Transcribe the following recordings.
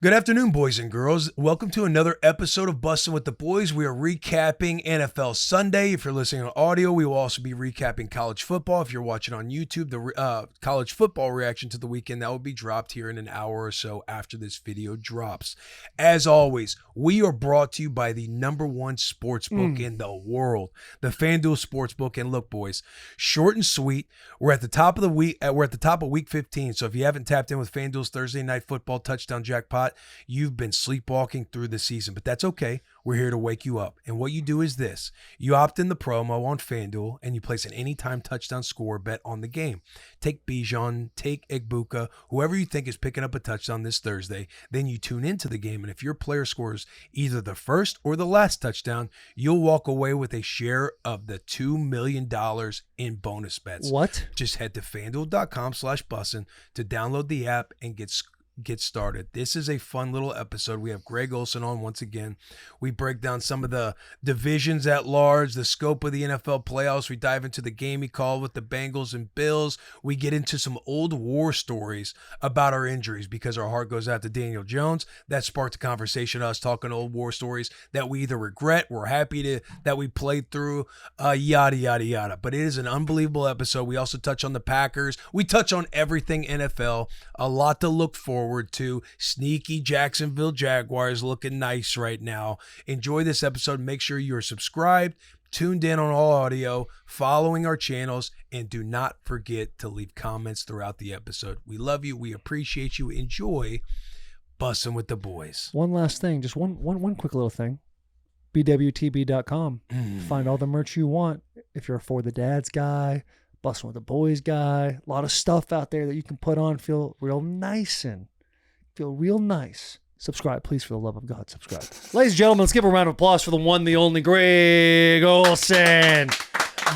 Good afternoon, boys and girls. Welcome to another episode of Bussin With The Boys. We are recapping NFL Sunday. If you're listening on audio, we will also be recapping college football. If you're watching on YouTube, the college football reaction to the weekend, that will be dropped here in an hour or so after this video drops. As always, we are brought to you by the number one sports book in the world, the FanDuel Sportsbook. And look, boys, short and sweet. We're at the top of the week. We're at the top of week 15. So if you haven't tapped in with FanDuel's Thursday Night Football touchdown jackpot, you've been sleepwalking through the season, but that's okay. We're here to wake you up. And what you do is this. You opt in the promo on FanDuel and you place an anytime touchdown score bet on the game. Take Bijan, take Egbuka, whoever you think is picking up a touchdown this Thursday. Then you tune into the game, and if your player scores either the first or the last touchdown, you'll walk away with a share of the $2 million in bonus bets. What? Just head to FanDuel.com/bussin to download the app and get started. This is a fun little episode. We have Greg Olsen on once again. We break down some of the divisions at large, the scope of the NFL playoffs. We dive into the game he called with the Bengals and Bills. We get into some old war stories about our injuries because our heart goes out to Daniel Jones. That sparked a conversation, us talking old war stories that we either regret, we're happy that we played through, yada, yada, yada. But it is an unbelievable episode. We also touch on the Packers. We touch on everything NFL. A lot to look forward to. Sneaky Jacksonville Jaguars looking nice right now. Enjoy this episode. Make sure you're subscribed, tuned in on all audio, following our channels, and do not forget to leave comments throughout the episode. We love you. We appreciate you. Enjoy Bussin' With The Boys. One last thing, just one quick little thing. BWTB.com. Find all the merch you want. If you're a For The Dads guy, Bussin' With The Boys guy, a lot of stuff out there that you can put on, feel real nice in. Feel real nice. Subscribe, please, for the love of God. Subscribe. Ladies and gentlemen, let's give a round of applause for the one, the only Greg Olsen.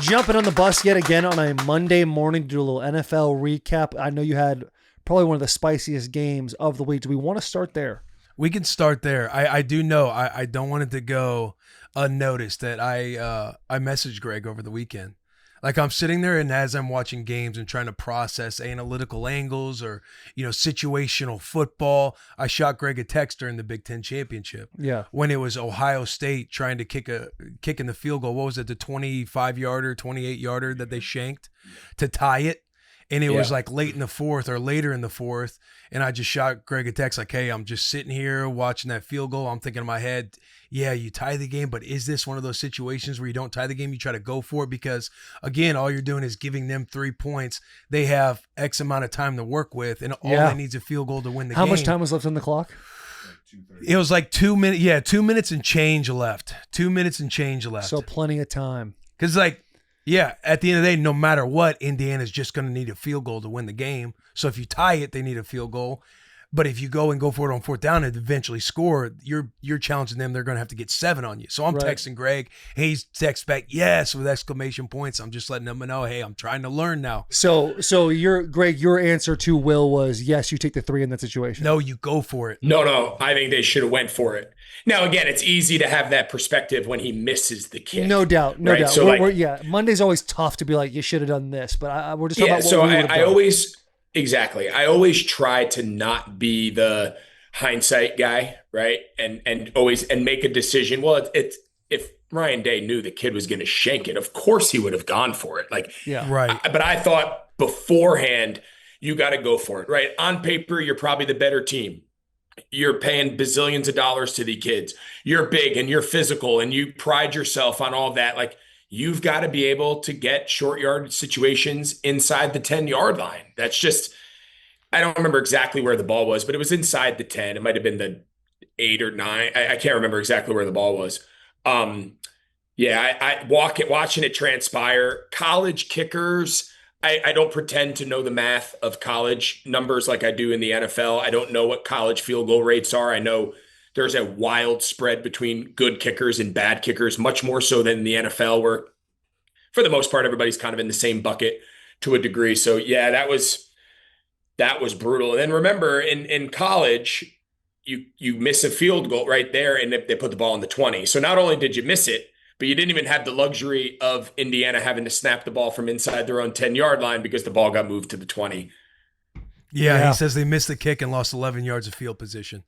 Jumping on the bus yet again on a Monday morning to do a little NFL recap. I know you had probably one of the spiciest games of the week. Do we want to start there? We can start there. I do know. I don't want it to go unnoticed that I messaged Greg over the weekend. Like, I'm sitting there, and as I'm watching games and trying to process analytical angles or, situational football, I shot Greg a text during the Big Ten championship. Yeah. When it was Ohio State trying to kick in the field goal. What was it? The 25-yarder, 28-yarder that they shanked to tie it. And it was like late in the fourth or later in the fourth. And I just shot Greg a text like, hey, I'm just sitting here watching that field goal. I'm thinking in my head, yeah, you tie the game, but is this one of those situations where you don't tie the game, you try to go for it? Because, again, all you're doing is giving them 3 points. They have X amount of time to work with, and all they need is a field goal to win the game. How much time was left on the clock? It was like 2 minutes. Yeah, 2 minutes and change left. 2 minutes and change left. So plenty of time. Because, yeah, at the end of the day, no matter what, Indiana's just going to need a field goal to win the game. So if you tie it, they need a field goal. But if you go for it on fourth down and eventually score, you're challenging them. They're going to have to get 7 on you. So I'm texting Greg. He's text back, yes, with exclamation points. I'm just letting them know, hey, I'm trying to learn now. So Greg, your answer to Will was, yes, you take the 3 in that situation. No, you go for it. No, I think they should have went for it. Now, again, it's easy to have that perspective when he misses the kick. No doubt. Right? So Monday's always tough to be like, you should have done this. But we're just talking about what we would have done. I always try to not be the hindsight guy, right? And make a decision. Well, if Ryan Day knew the kid was going to shank it, of course he would have gone for it. Right. But I thought beforehand, you got to go for it, right? On paper, you're probably the better team. You're paying bazillions of dollars to the kids. You're big and you're physical and you pride yourself on all that. You've got to be able to get short yard situations inside the 10-yard line. That's just, I don't remember exactly where the ball was, but it was inside the 10. It might've been the 8 or 9. I can't remember exactly where the ball was. Watching it transpire. College kickers, I don't pretend to know the math of college numbers like I do in the NFL. I don't know what college field goal rates are. I know there's a wild spread between good kickers and bad kickers, much more so than in the NFL, where for the most part, everybody's kind of in the same bucket to a degree. So yeah, that was brutal. And then remember, in college, you miss a field goal right there, and they put the ball in the 20. So not only did you miss it, but you didn't even have the luxury of Indiana having to snap the ball from inside their own 10-yard line because the ball got moved to the 20. Yeah, he says they missed the kick and lost 11 yards of field position.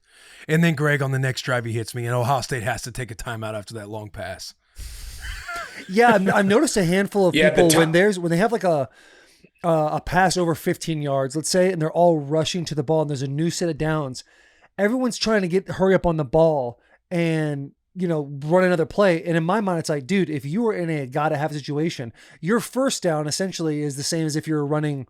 And then Greg on the next drive, he hits me, and Ohio State has to take a timeout after that long pass. Yeah, I've noticed a handful of people when they have like a pass over 15 yards, let's say, and they're all rushing to the ball and there's a new set of downs. Everyone's trying to hurry up on the ball and, run another play. And in my mind, it's like, dude, if you were in a gotta have situation, your first down essentially is the same as if you're running.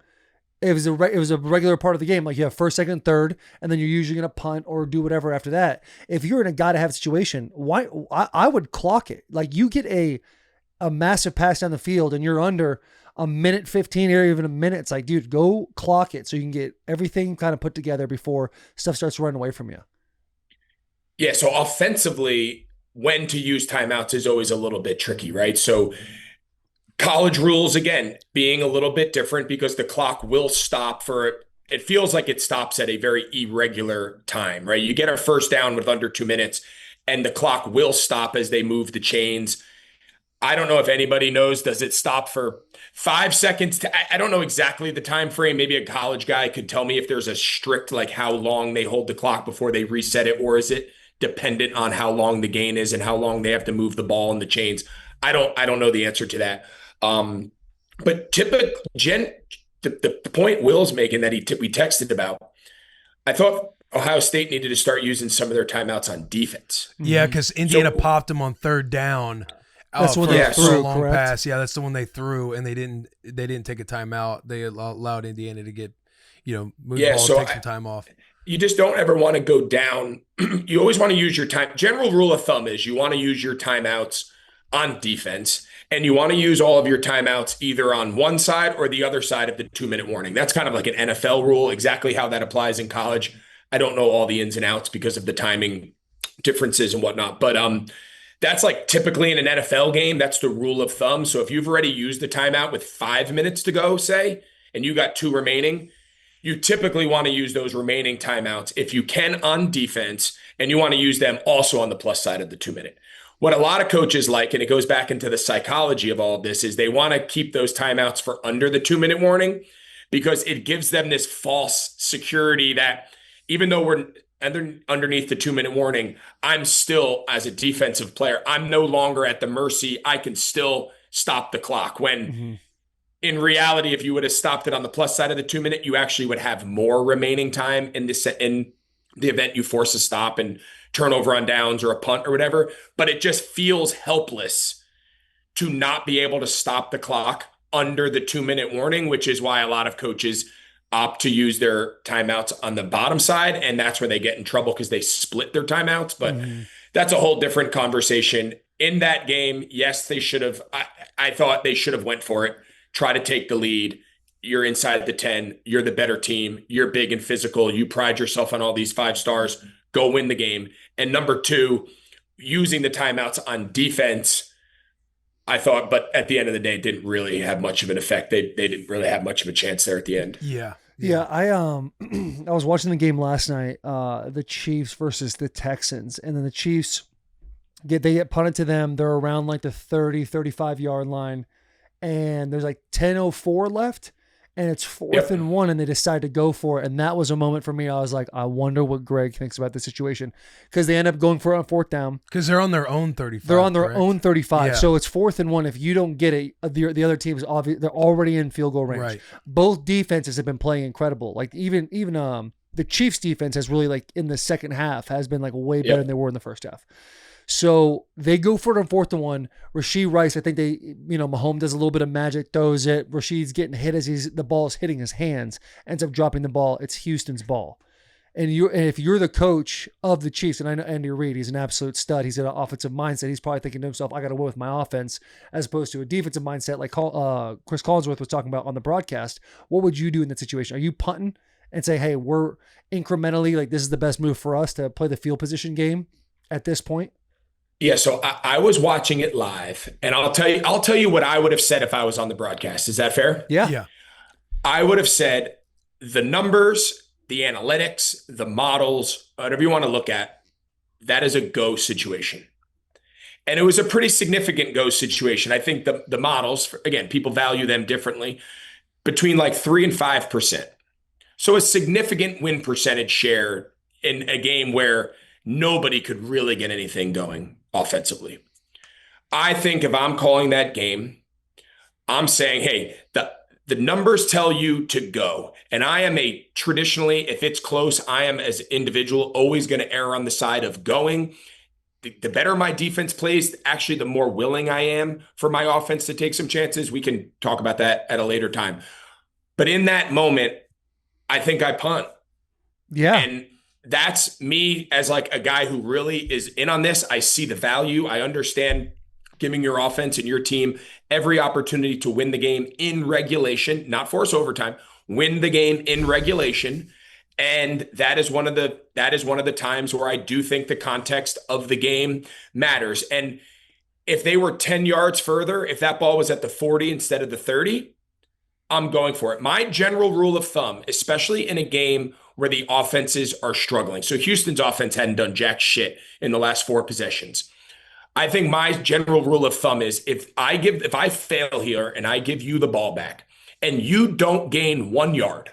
It was a regular part of the game. Like you have first, second, third, and then you're usually going to punt or do whatever after that. If you're in a gotta have situation, why I would clock it. Like you get a massive pass down the field and you're under a minute 15 or even a minute. It's like, dude, go clock it so you can get everything kind of put together before stuff starts running away from you. Yeah. So offensively, when to use timeouts is always a little bit tricky, right? So college rules, again, being a little bit different because the clock will stop it feels like it stops at a very irregular time, right? You get a first down with under 2 minutes and the clock will stop as they move the chains. I don't know if anybody knows, does it stop for 5 seconds? I don't know exactly the time frame. Maybe a college guy could tell me if there's a strict, like how long they hold the clock before they reset it, or is it dependent on how long the gain is and how long they have to move the ball in the chains? I don't know the answer to that. But the point Will's making that we texted about, I thought Ohio State needed to start using some of their timeouts on defense. Yeah, because Indiana popped them on third down. That's what they threw, a long correct? pass. Yeah, that's the one they threw, and they didn't take a timeout. They allowed Indiana to get, move the ball, take some time off. You just don't ever want to go down. You always want to use your time. General rule of thumb is you want to use your timeouts on defense, and you want to use all of your timeouts either on one side or the other side of the 2-minute warning. That's kind of like an NFL rule. Exactly how that applies in college, I don't know all the ins and outs because of the timing differences and whatnot. But that's like typically in an NFL game, that's the rule of thumb. So if you've already used the timeout with 5 minutes to go, say, and you got 2 remaining, you typically want to use those remaining timeouts if you can on defense, and you want to use them also on the plus side of the 2-minute. What a lot of coaches like, and it goes back into the psychology of all of this, is they want to keep those timeouts for under the 2-minute warning because it gives them this false security that even though we're underneath the 2-minute warning, I'm still, as a defensive player, I'm no longer at the mercy. I can still stop the clock. When in reality, if you would have stopped it on the plus side of the 2-minute, you actually would have more remaining time in the event you force a stop and turnover on downs or a punt or whatever. But it just feels helpless to not be able to stop the clock under the 2-minute warning, which is why a lot of coaches opt to use their timeouts on the bottom side. And that's where they get in trouble because they split their timeouts. But that's a whole different conversation. In that game, yes, they should have. I thought they should have went for it. Try to take the lead. You're inside the 10. You're the better team. You're big and physical. You pride yourself on all these 5 stars. Go win the game. And number 2, using the timeouts on defense, I thought, but at the end of the day, didn't really have much of an effect. They didn't really have much of a chance there at the end. Yeah. I I was watching the game last night, the Chiefs versus the Texans, and then the Chiefs they get punted to them. They're around like the 35 yard line, and there's like 10:04 left, and it's 4th and 1, and they decide to go for it. And that was a moment for me. I was like, I wonder what Greg thinks about the situation, because they end up going for it on 4th down. Because they're on their own 35. They're on their own 35. Yeah. So it's 4th and 1. If you don't get it, the other team is obvious. They're already in field goal range. Right. Both defenses have been playing incredible. Like even the Chiefs defense has really, like, in the second half has been like way better than they were in the first half. So they go for it on 4th and 1. Rashee Rice, I think Mahomes does a little bit of magic, throws it. Rasheed's getting hit as the ball is hitting his hands, ends up dropping the ball. It's Houston's ball. And if you're the coach of the Chiefs, and I know Andy Reid, he's an absolute stud. He's got an offensive mindset. He's probably thinking to himself, I got to win with my offense, as opposed to a defensive mindset like Chris Collinsworth was talking about on the broadcast. What would you do in that situation? Are you punting and say, hey, we're incrementally, like, this is the best move for us to play the field position game at this point? Yeah, so I was watching it live, and I'll tell you what I would have said if I was on the broadcast. Is that fair? Yeah. I would have said the numbers, the analytics, the models, whatever you want to look at, that is a go situation. And it was a pretty significant go situation. I think the models, again, people value them differently, between like 3 and 5%. So a significant win percentage share in a game where nobody could really get anything going offensively. I think if I'm calling that game, I'm saying, hey, the numbers tell you to go. And I am traditionally, if it's close, I am as an individual always going to err on the side of going. The better my defense plays, actually, the more willing I am for my offense to take some chances. We can talk about that at a later time. But in that moment, I think I punt. Yeah. And that's me as like a guy who really is in on this. I see the value. I understand giving your offense and your team every opportunity to win the game in regulation, not force overtime, win the game in regulation. And that is one of the times where I do think the context of the game matters. And if they were 10 yards further, if that ball was at the 40 instead of the 30, I'm going for it. My general rule of thumb, especially in a game where the offenses are struggling. So Houston's offense hadn't done jack shit in the last 4 possessions. I think my general rule of thumb is if I fail here and I give you the ball back and you don't gain 1 yard,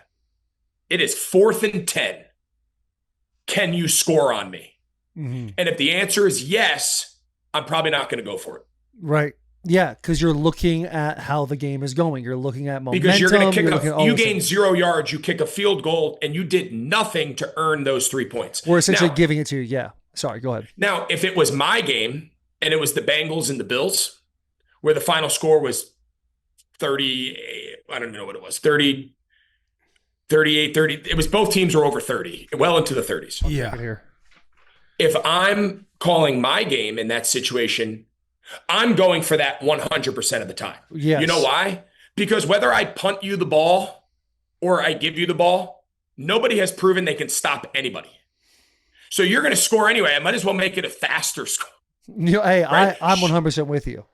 it is 4th and 10. Can you score on me? Mm-hmm. And if the answer is yes, I'm probably not going to go for it. Right. Yeah, because you're looking at how the game is going. You're looking at momentum. Because you're going to you gain 0 yards, you kick a field goal, and you did nothing to earn those 3 points. We're essentially giving it to you. Yeah. Sorry, go ahead. Now, if it was my game and it was the Bengals and the Bills, where the final score was 30, I don't know what it was, 30, 38, 30. It was both teams were over 30, well into the 30s. Yeah. If I'm calling my game in that situation, I'm going for that 100% of the time. Yes. You know why? Because whether I punt you the ball or I give you the ball, nobody has proven they can stop anybody. So you're going to score anyway. I might as well make it a faster score. Hey, right? I'm 100% with you.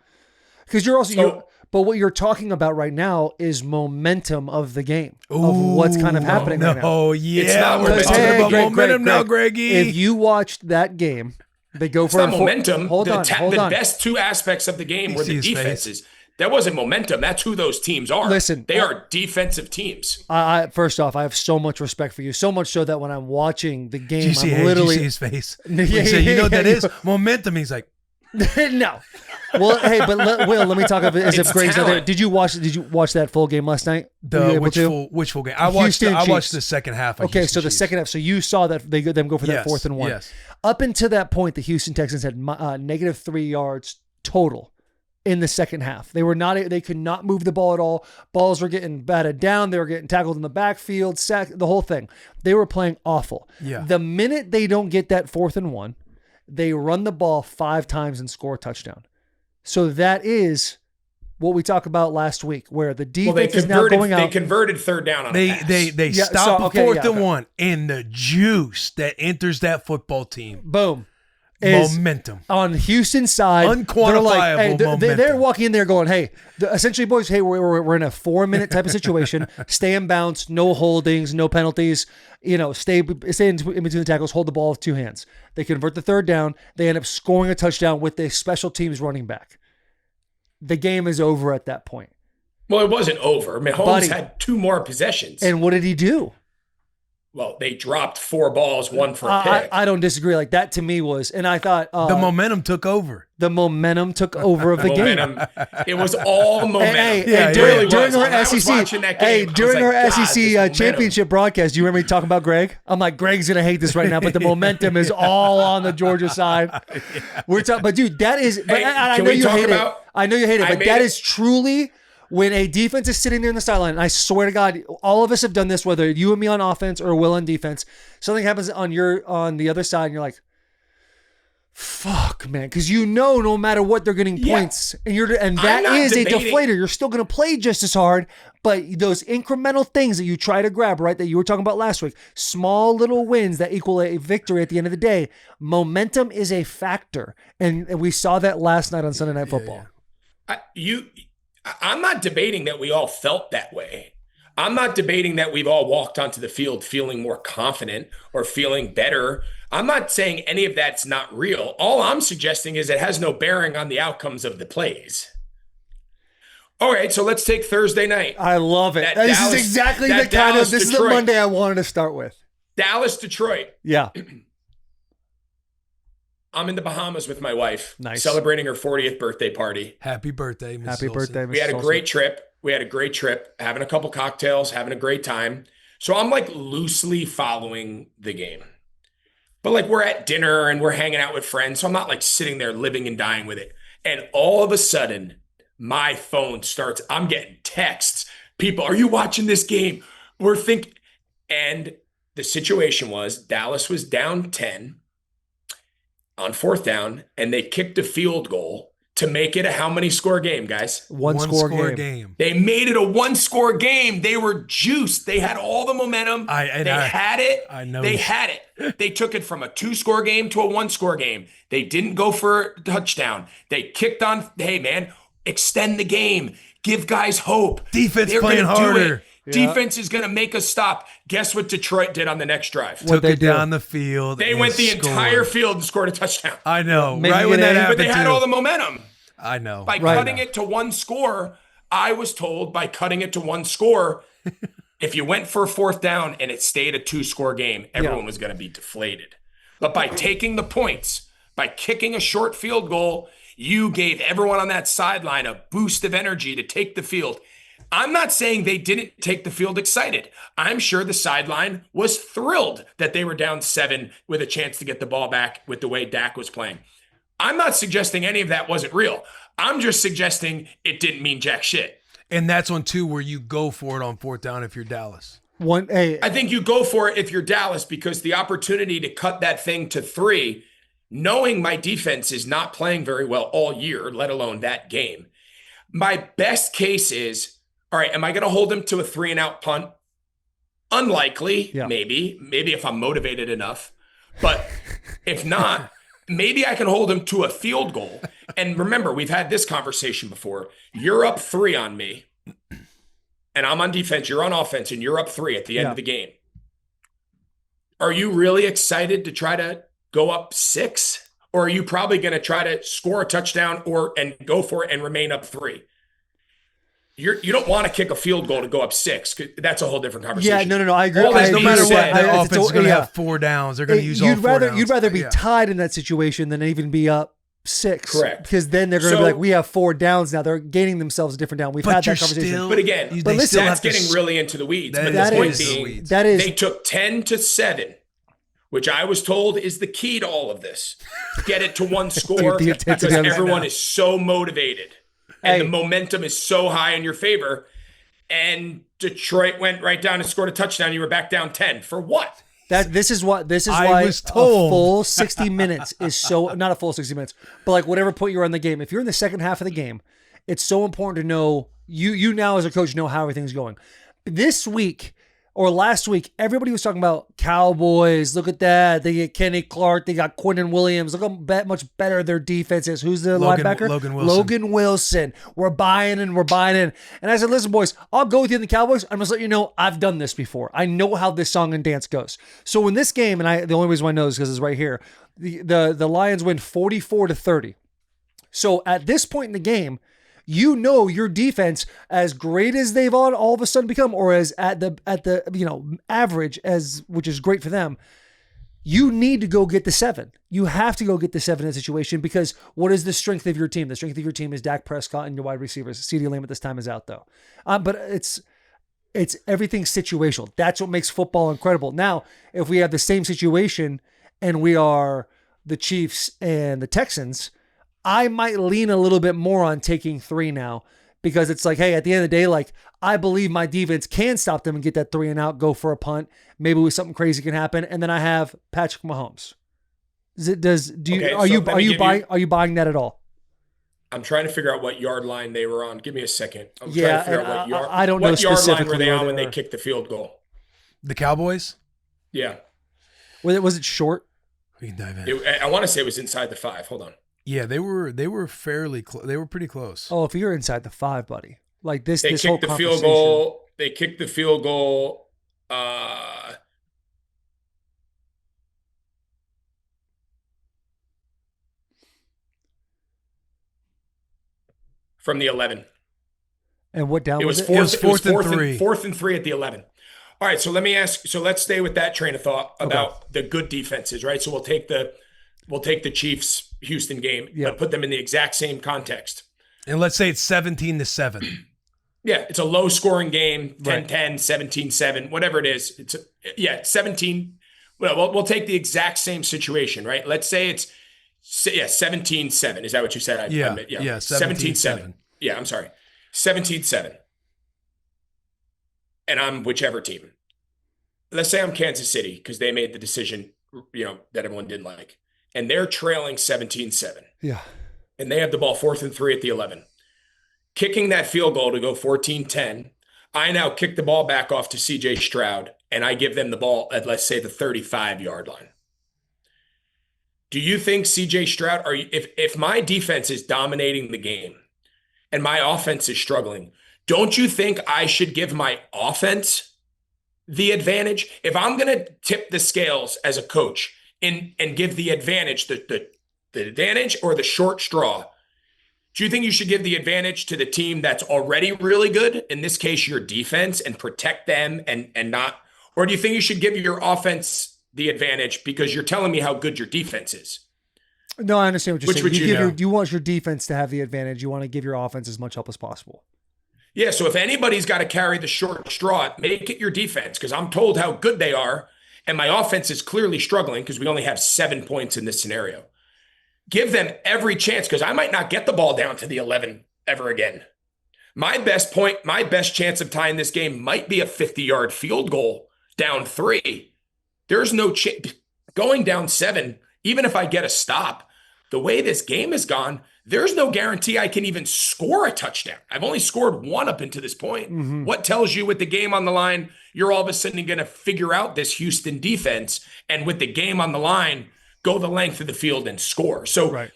Because you're also, but what you're talking about right now is momentum of the game, of what's kind of happening right now. Oh, yeah. It's not We're talking about momentum now, Greggy. If you watched that game, they go for momentum. Hold on. The best 2 aspects of the game were the defenses. That wasn't momentum. That's who those teams are. Listen, they are defensive teams. First off, I have so much respect for you. So much so that when I'm watching the game, did you see his face? You know what that is? Momentum. He's like, no. Well, hey, but Will, let me talk about as if Greg's not there. Did you watch that full game last night? Which full game? I watched the second half. Okay, so the second half. So you saw that them go for that 4th and 1. Yes. Up until that point, the Houston Texans had negative 3 yards total in the second half. They could not move the ball at all. Balls were getting batted down. They were getting tackled in the backfield, sacked, the whole thing. They were playing awful. Yeah. The minute they don't get that 4th and 1, they run the ball 5 times and score a touchdown. So that is what we talked about last week, where the defense is now going out. They converted 3rd down on a pass. They stopped 4th and 1, and the juice that enters that football team. Boom. Momentum. On Houston's side, unquantifiable momentum. They're walking in there going, hey, essentially, boys, hey, we're in a 4-minute type of situation. Stay in bounds, no holdings, no penalties. Stay in between the tackles, hold the ball with 2 hands. They convert the 3rd down. They end up scoring a touchdown with the special teams running back. The game is over at that point. Well, it wasn't over. Mahomes had 2 more possessions. And what did he do? Well, they dropped 4 balls, 1 for a pick. I don't disagree. Like that to me was, and I thought the momentum took over. The momentum took over of the game. It was all momentum. During our SEC championship broadcast, do you remember me talking about Greg? I'm like, Greg's gonna hate this right now, but the momentum is all on the Georgia side. We're talking, but dude, that is. I know you hate it. I know you hate it, but that is truly. When a defense is sitting there in the sideline, and I swear to God, all of us have done this, whether you and me on offense or Will on defense, something happens on the other side, and you're like, fuck, man. Because no matter what, they're getting points. And that is a deflator. You're still going to play just as hard, but those incremental things that you try to grab, right, that you were talking about last week, small little wins that equal a victory at the end of the day, momentum is a factor. And we saw that last night on Sunday Night Football. I'm not debating that we all felt that way. I'm not debating that we've all walked onto the field feeling more confident or feeling better. I'm not saying any of that's not real. All I'm suggesting is it has no bearing on the outcomes of the plays. All right, so let's take Thursday night. I love it. That This Dallas- is exactly that the kind of, Dallas, this is the Detroit. Monday I wanted to start with. Dallas, Detroit. Yeah. I'm in the Bahamas with my wife, Nice. celebrating her 40th birthday party. Happy birthday, Mrs. Happy Olsen. birthday, Mrs. We had a Olsen. great trip, having a couple cocktails, having a great time. So I'm like loosely following the game. But like we're at dinner and we're hanging out with friends. So I'm not like sitting there living and dying with it. And all of a sudden, my phone starts, I'm getting texts. People, are you watching this game? And the situation was Dallas was down 10 on 4th down, and they kicked a field goal to make it a how many score game, guys? One score game. They made it a 1-score game. They were juiced. They had all the momentum. They had it. I know. They had it. They took it from a 2-score game to a 1-score game. They didn't go for a touchdown. They kicked on, hey, man, extend the game. Give guys hope. Defense They're playing gonna do harder. it. Defense is going to make us stop. Guess what Detroit did on the next drive? Took it down the field. They and went the scored. entire field and scored a touchdown. I know. Maybe right when that but happened, But they had too. all the momentum. I know. By cutting it to 1 score, I was told by cutting it to 1 score, if you went for a 4th down and it stayed a 2-score game, everyone was going to be deflated. But by taking the points, by kicking a short field goal, you gave everyone on that sideline a boost of energy to take the field. I'm not saying they didn't take the field excited. I'm sure the sideline was thrilled that they were down 7 with a chance to get the ball back with the way Dak was playing. I'm not suggesting any of that wasn't real. I'm just suggesting it didn't mean jack shit. And that's one, too, where you go for it on 4th down if you're Dallas. I think you go for it if you're Dallas because the opportunity to cut that thing to 3, knowing my defense is not playing very well all year, let alone that game. My best case is, all right, am I going to hold him to a 3-and-out punt? Unlikely, maybe if I'm motivated enough. But if not, maybe I can hold him to a field goal. And remember, we've had this conversation before. You're up 3 on me, and I'm on defense. You're on offense, and you're up 3 at the end of the game. Are you really excited to try to go up 6? Or are you probably going to try to score a touchdown and go for it and remain up 3? You don't want to kick a field goal to go up 6. That's a whole different conversation. Yeah, no, I agree. No matter what, said, the offense is going to have 4 downs. They're going to use all 4 downs. You'd rather be tied in that situation than even be up 6. Correct. Because then they're going to be like, we have 4 downs now. They're gaining themselves a different down. We've had that conversation. But again, that's getting really into the weeds. But the point being, they took 10-7, which I was told is the key to all of this. Get it to 1 score because everyone is so motivated. And the momentum is so high in your favor. And Detroit went right down and scored a touchdown. You were back down 10. For what? This is why a full 60 minutes is so, not a full 60 minutes, but like whatever point you're on the game. If you're in the second half of the game, it's so important to know, you now as a coach know how everything's going. This week, or last week, everybody was talking about Cowboys. Look at that. They get Kenny Clark. They got Quinnen Williams. Look how much better their defense is. Who's the linebacker? Logan Wilson. We're buying in. And I said, listen, boys, I'll go with you in the Cowboys. I'm just letting you know I've done this before. I know how this song and dance goes. So in this game, and the only reason why I know is because it's right here, the Lions win 44-30. So at this point in the game, you know your defense, as great as they've all of a sudden become, or as at the average, as which is great for them, you need to go get the 7. You have to go get the 7 in a situation because what is the strength of your team? The strength of your team is Dak Prescott and your wide receivers. CeeDee Lamb at this time is out though, but it's everything situational. That's what makes football incredible. Now, if we have the same situation and we are the Chiefs and the Texans, I might lean a little bit more on taking 3 now because it's like, hey, at the end of the day, like I believe my defense can stop them and get that 3 and out, go for a punt. Maybe something crazy can happen. And then I have Patrick Mahomes. Are you buying that at all? I'm trying to figure out what yard line they were on. Give me a second. I'm trying to figure out I don't know what yard line specifically were they on when they kicked the field goal. The Cowboys? Yeah. Was it short? We can dive in. I want to say it was inside the 5. Hold on. Yeah, they were fairly close. They were pretty close. Oh, if you're inside the 5, buddy, like this kicked whole the conversation. field goal. They kicked the field goal. From the 11. And what down It was was it? fourth. was fourth and three. Fourth and 3 at the 11. All right, so let me ask. So let's stay with that train of thought about the good defenses, right? So we'll take the Chiefs Houston game, but put them in the exact same context. And let's say it's 17-7. Yeah, it's a low scoring game, 10-10, 17-7, whatever it is. 17. Well, we'll take the exact same situation, right? Let's say it's 17-7. Is that what you said? Yeah, 17-7. Yeah, I'm sorry. 17-7. And I'm whichever team. Let's say I'm Kansas City because they made the decision, that everyone didn't like. And they're trailing 17-7. Yeah. And they have the ball 4th and 3 at the 11. Kicking that field goal to go 14-10, I now kick the ball back off to CJ Stroud, and I give them the ball at, let's say, the 35-yard line. Do you think CJ Stroud, if my defense is dominating the game and my offense is struggling, don't you think I should give my offense the advantage? If I'm going to tip the scales as a coach and give the advantage, the advantage or the short straw, do you think you should give the advantage to the team that's already really good, in this case, your defense, and protect them and not? Or do you think you should give your offense the advantage because you're telling me how good your defense is? No, I understand what you're saying. Would you want your defense to have the advantage. You want to give your offense as much help as possible. Yeah, so if anybody's got to carry the short straw, make it your defense, because I'm told how good they are, and my offense is clearly struggling because we only have 7 points in this scenario. Give them every chance, because I might not get the ball down to the 11 ever again. My best chance of tying this game might be a 50-yard field goal down 3. There's no chance. Going down 7, even if I get a stop, the way this game has gone, there's no guarantee I can even score a touchdown. I've only scored 1 up until this point. Mm-hmm. What tells you with the game on the line, you're all of a sudden going to figure out this Houston defense, and with the game on the line, go the length of the field and score. So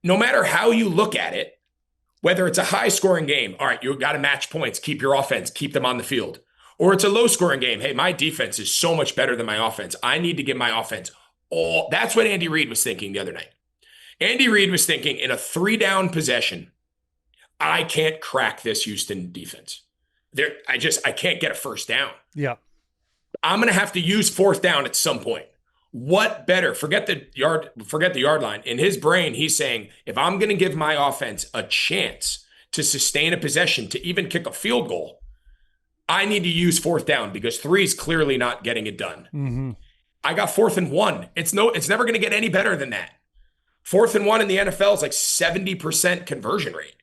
no matter how you look at it, whether it's a high-scoring game, all right, you've got to match points, keep your offense, keep them on the field. Or it's a low-scoring game. Hey, my defense is so much better than my offense. I need to give my offense all. That's what Andy Reid was thinking the other night. Andy Reid was thinking, in a 3-down possession, I can't crack this Houston defense. I can't get a first down. Yeah. I'm going to have to use 4th down at some point. What better? Forget the yard line. In his brain, he's saying, if I'm going to give my offense a chance to sustain a possession, to even kick a field goal, I need to use 4th down, because 3 is clearly not getting it done. Mm-hmm. I got 4th and 1. It's never going to get any better than that. 4th and 1 in the NFL is like 70% conversion rate.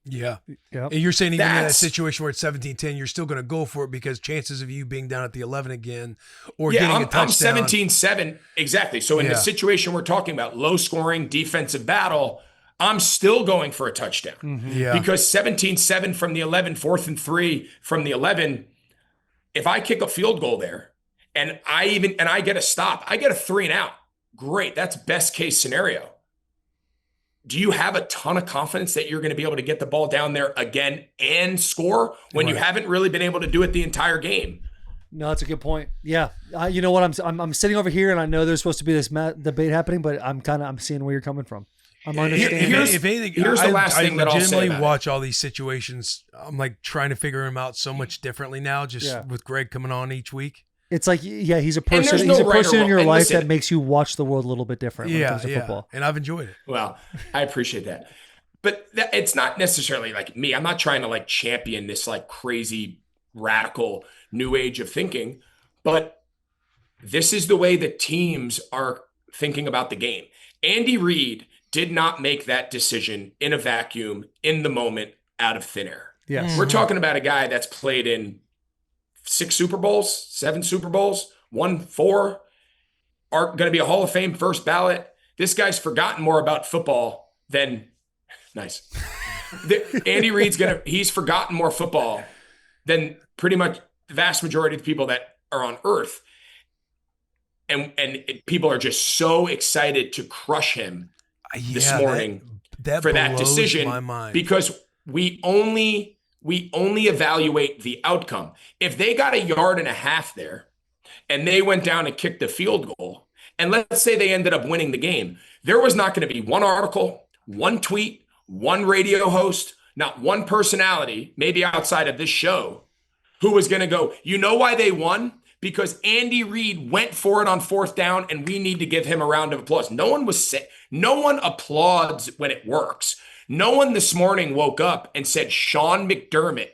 Yeah. Yep. And you're saying even in that situation where it's 17-10, you're still going to go for it because chances of you being down at the 11 again or getting a touchdown. I'm 17-7. Exactly. So in the situation we're talking about, low scoring defensive battle, I'm still going for a touchdown. Mm-hmm. Yeah. Because 17-7 from the 11, 4th and 3 from the 11, if I kick a field goal there and I get a stop, I get a 3 and out. Great. That's best case scenario. Do you have a ton of confidence that you're going to be able to get the ball down there again and score when you haven't really been able to do it the entire game? No, that's a good point. Yeah. You know what? I'm sitting over here and I know there's supposed to be this debate happening, but I'm seeing where you're coming from. I'm understanding. If anything, here's the last thing that I'll say. I legitimately watch all these situations. I'm like trying to figure them out so much differently now, just with Greg coming on each week. It's like, he's a person. He's a person in your life that makes you watch the world a little bit different when it comes to football. And I've enjoyed it. Well, I appreciate that. But it's not necessarily like me. I'm not trying to like champion this like crazy, radical new age of thinking. But this is the way that teams are thinking about the game. Andy Reid did not make that decision in a vacuum, in the moment, out of thin air. Yes. We're talking about a guy that's played in 6 Super Bowls, 7 Super Bowls, won 4, are going to be a Hall of Fame first ballot. This guy's forgotten more about football than Andy Reid's he's forgotten more football than pretty much the vast majority of the people that are on earth. And people are just so excited to crush him this morning for that decision, because we only evaluate the outcome. If they got 1.5 yards there and they went down and kicked the field goal, and let's say they ended up winning the game, there was not going to be one article, one tweet, one radio host, not one personality, maybe outside of this show, who was going to go, you know why they won? Because Andy Reid went for it on 4th down, and we need to give him a round of applause. No one applauds when it works. No one this morning woke up and said, Sean McDermott,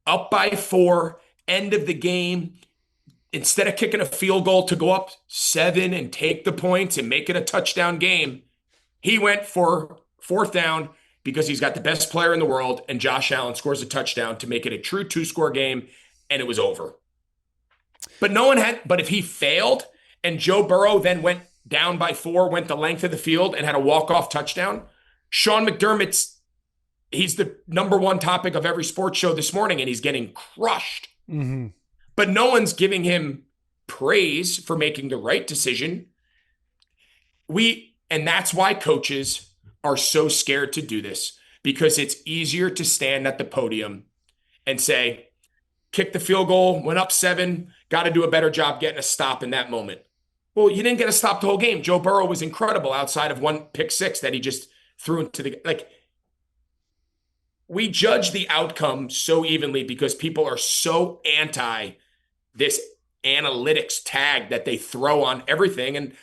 up by 4, end of the game, instead of kicking a field goal to go up 7 and take the points and make it a touchdown game, he went for 4th down because he's got the best player in the world, and Josh Allen scores a touchdown to make it a true 2-score game, and it was over. But if he failed and Joe Burrow then went down by 4, went the length of the field and had a walk-off touchdown, Sean McDermott's, he's the number 1 topic of every sports show this morning, and he's getting crushed. Mm-hmm. But no one's giving him praise for making the right decision. And that's why coaches are so scared to do this, because it's easier to stand at the podium and say, kick the field goal, went up 7, got to do a better job getting a stop in that moment. Well, you didn't get a stop the whole game. Joe Burrow was incredible outside of 1 pick 6 that he just threw into the, we judge the outcome so evenly because people are so anti this analytics tag that they throw on everything. And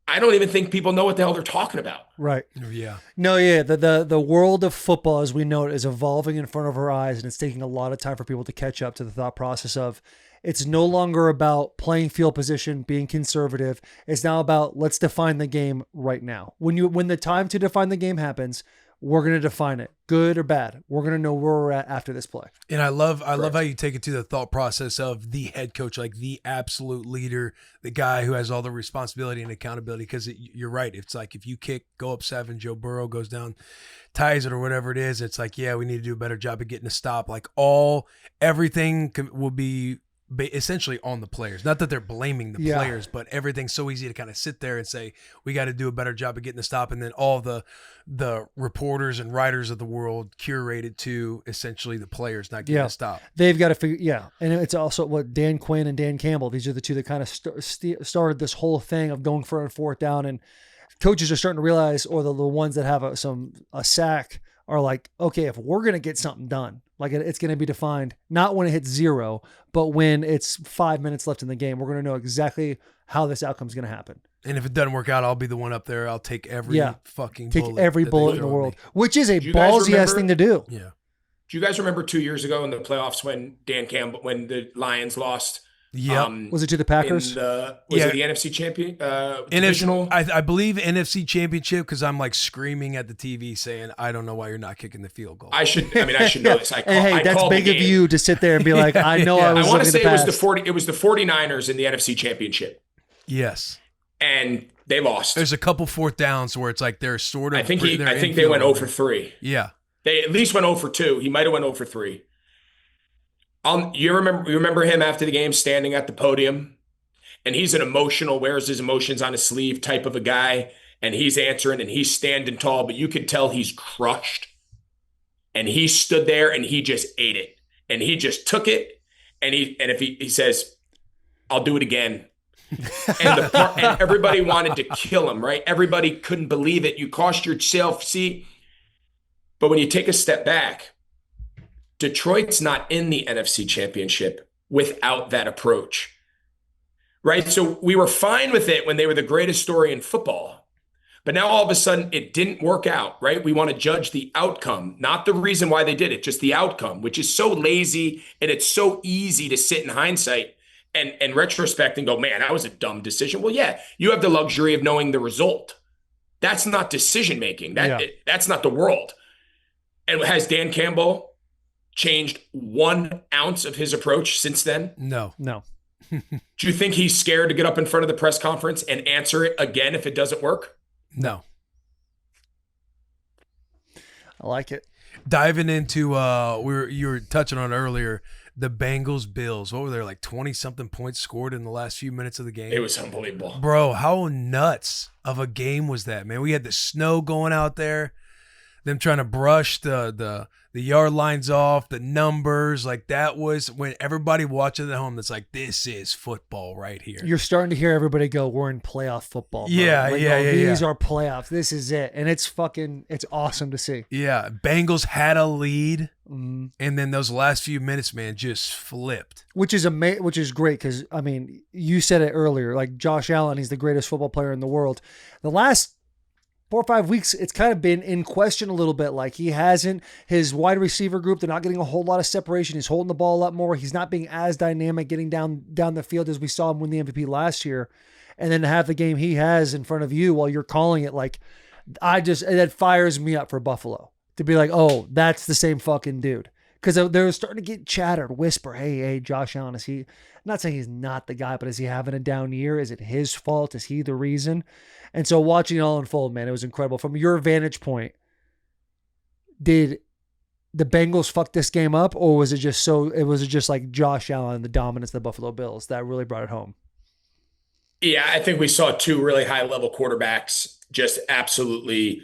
I don't even think people know what the hell they're talking about. Right. Yeah. No, yeah. The world of football, as we know it, is evolving in front of our eyes, and it's taking a lot of time for people to catch up to the thought process of it's no longer about playing field position, being conservative. It's now about let's define the game right now. When the time to define the game happens, we're going to define it, good or bad. We're going to know where we're at after this play. And I love how you take it to the thought process of the head coach, like the absolute leader, the guy who has all the responsibility and accountability. Because you're right. It's like if you go up 7, Joe Burrow goes down, ties it or whatever it is. It's like, yeah, we need to do a better job of getting a stop. Like everything will be essentially on the players. Not that they're blaming the players, but everything's so easy to kind of sit there and say, we got to do a better job of getting the stop. And then all the reporters and writers of the world curated to essentially the players not getting a stop. They've got to figure, and it's also what Dan Quinn and Dan Campbell, these are the two that kind of started this whole thing of going for a 4th down, and coaches are starting to realize, or the ones that have a sack are like, okay, if we're going to get something done, like it's going to be defined, not when it hits 0, but when it's 5 minutes left in the game, we're going to know exactly how this outcome is going to happen. And if it doesn't work out, I'll be the one up there. I'll take every fucking bullet. Take every bullet in the world, which is a ballsy-ass thing to do. Yeah. Do you guys remember 2 years ago in the playoffs when when the Lions lost? Yeah. Was it to the Packers? Was it the NFC champion? Divisional? I believe NFC championship, because I'm like screaming at the TV saying, I don't know why you're not kicking the field goal. I should know this. That's big of you to sit there and be like, I know I was I want to looking say at the past. it was the 49ers in the NFC championship. Yes. And they lost. There's a couple 4th downs where it's like they're sort of. I think they went 0 for 3. Yeah. They at least went 0 for 2. He might have went 0 for 3. You remember him after the game standing at the podium, and he's an emotional, wears his emotions on his sleeve type of a guy, and he's answering and he's standing tall, but you could tell he's crushed. And he stood there and he just ate it, and he just took it, and if he says, I'll do it again. And everybody wanted to kill him, right? Everybody couldn't believe it. You cost yourself. See, but when you take a step back, Detroit's not in the NFC championship without that approach, right? So we were fine with it when they were the greatest story in football, but now all of a sudden it didn't work out, right? We want to judge the outcome, not the reason why they did it, just the outcome, which is so lazy, and it's so easy to sit in hindsight and retrospect and go, man, that was a dumb decision. Well, yeah, you have the luxury of knowing the result. That's not decision-making. That's not the world. And has Dan Campbell changed 1 ounce of his approach since then? No. Do you think he's scared to get up in front of the press conference and answer it again if it doesn't work? No. I like it. Diving into you were touching on earlier, the Bengals Bills. What were there, like 20-something points scored in the last few minutes of the game? It was unbelievable. Bro, how nuts of a game was that, man? We had the snow going out there. them trying to brush the yard lines off, the numbers, like that was when everybody watching at home that's like, this is football right here. You're starting to hear everybody go, we're in playoff football. Bro. Yeah, like, yeah, these are playoffs. This is it. And it's awesome to see. Yeah, Bengals had a lead, and then those last few minutes, man, just flipped. Which is great because, I mean, you said it earlier, like Josh Allen, he's the greatest football player in the world. The last 4 or 5 weeks, it's kind of been in question a little bit. Like his wide receiver group, they're not getting a whole lot of separation. He's holding the ball a lot more. He's not being as dynamic getting down the field as we saw him win the MVP last year. And then to have the game he has in front of you while you're calling it, like, that fires me up for Buffalo to be like, oh, that's the same fucking dude. Because they're starting to get chatter, whisper, hey, Josh Allen, is he, I'm not saying he's not the guy, but is he having a down year? Is it his fault? Is he the reason? And so watching it all unfold, man, it was incredible. From your vantage point, did the Bengals fuck this game up, or was it just like Josh Allen, the dominance of the Buffalo Bills that really brought it home? Yeah, I think we saw two really high-level quarterbacks just absolutely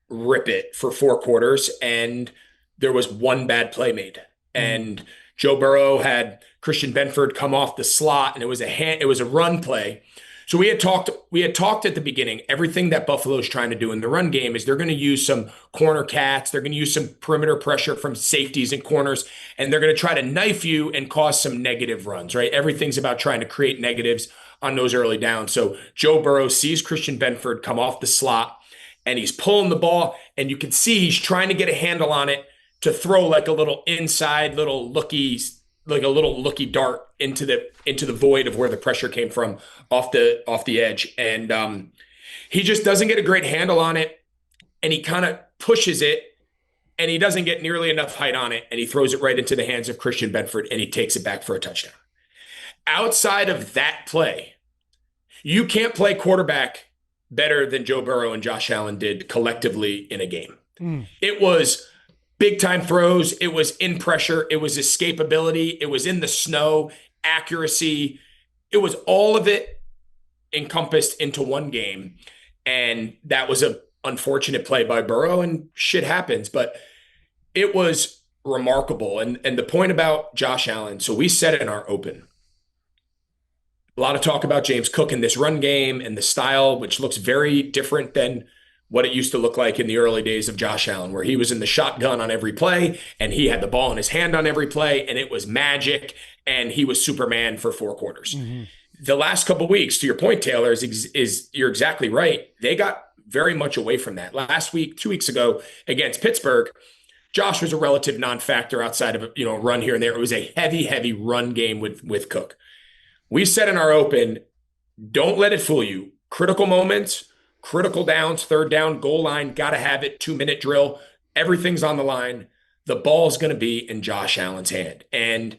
rip it for 4 quarters, and there was one bad play made. And Joe Burrow had Christian Benford come off the slot, and it was a run play. So we had talked at the beginning, everything that Buffalo's trying to do in the run game is they're going to use some corner cats, they're going to use some perimeter pressure from safeties and corners, and they're going to try to knife you and cause some negative runs, right? Everything's about trying to create negatives on those early downs. So Joe Burrow sees Christian Benford come off the slot, and he's pulling the ball, and you can see he's trying to get a handle on it to throw like a little inside little looky dart into the void of where the pressure came from off the edge. And he just doesn't get a great handle on it, and he kind of pushes it, and he doesn't get nearly enough height on it, and he throws it right into the hands of Christian Benford, and he takes it back for a touchdown. Outside of that play, you can't play quarterback better than Joe Burrow and Josh Allen did collectively in a game. It was big time throws. It was in pressure. It was escapability. It was in the snow, accuracy. It was all of it encompassed into one game. And that was an unfortunate play by Burrow, and shit happens, but it was remarkable. And the point about Josh Allen, so we said it in our open, a lot of talk about James Cook in this run game and the style, which looks very different than what it used to look like in the early days of Josh Allen, where he was in the shotgun on every play and he had the ball in his hand on every play, and it was magic, and he was Superman for 4 quarters. The last couple of weeks, to your point, Taylor, is you're exactly right. They got very much away from that. Last week, 2 weeks ago against Pittsburgh, Josh was a relative non-factor outside of a run here and there. It was a heavy run game with Cook. We said in our open, don't let it fool you. Critical moments, critical downs, 3rd down, goal line, got to have it, 2-minute drill. Everything's on the line. The ball's going to be in Josh Allen's hand. And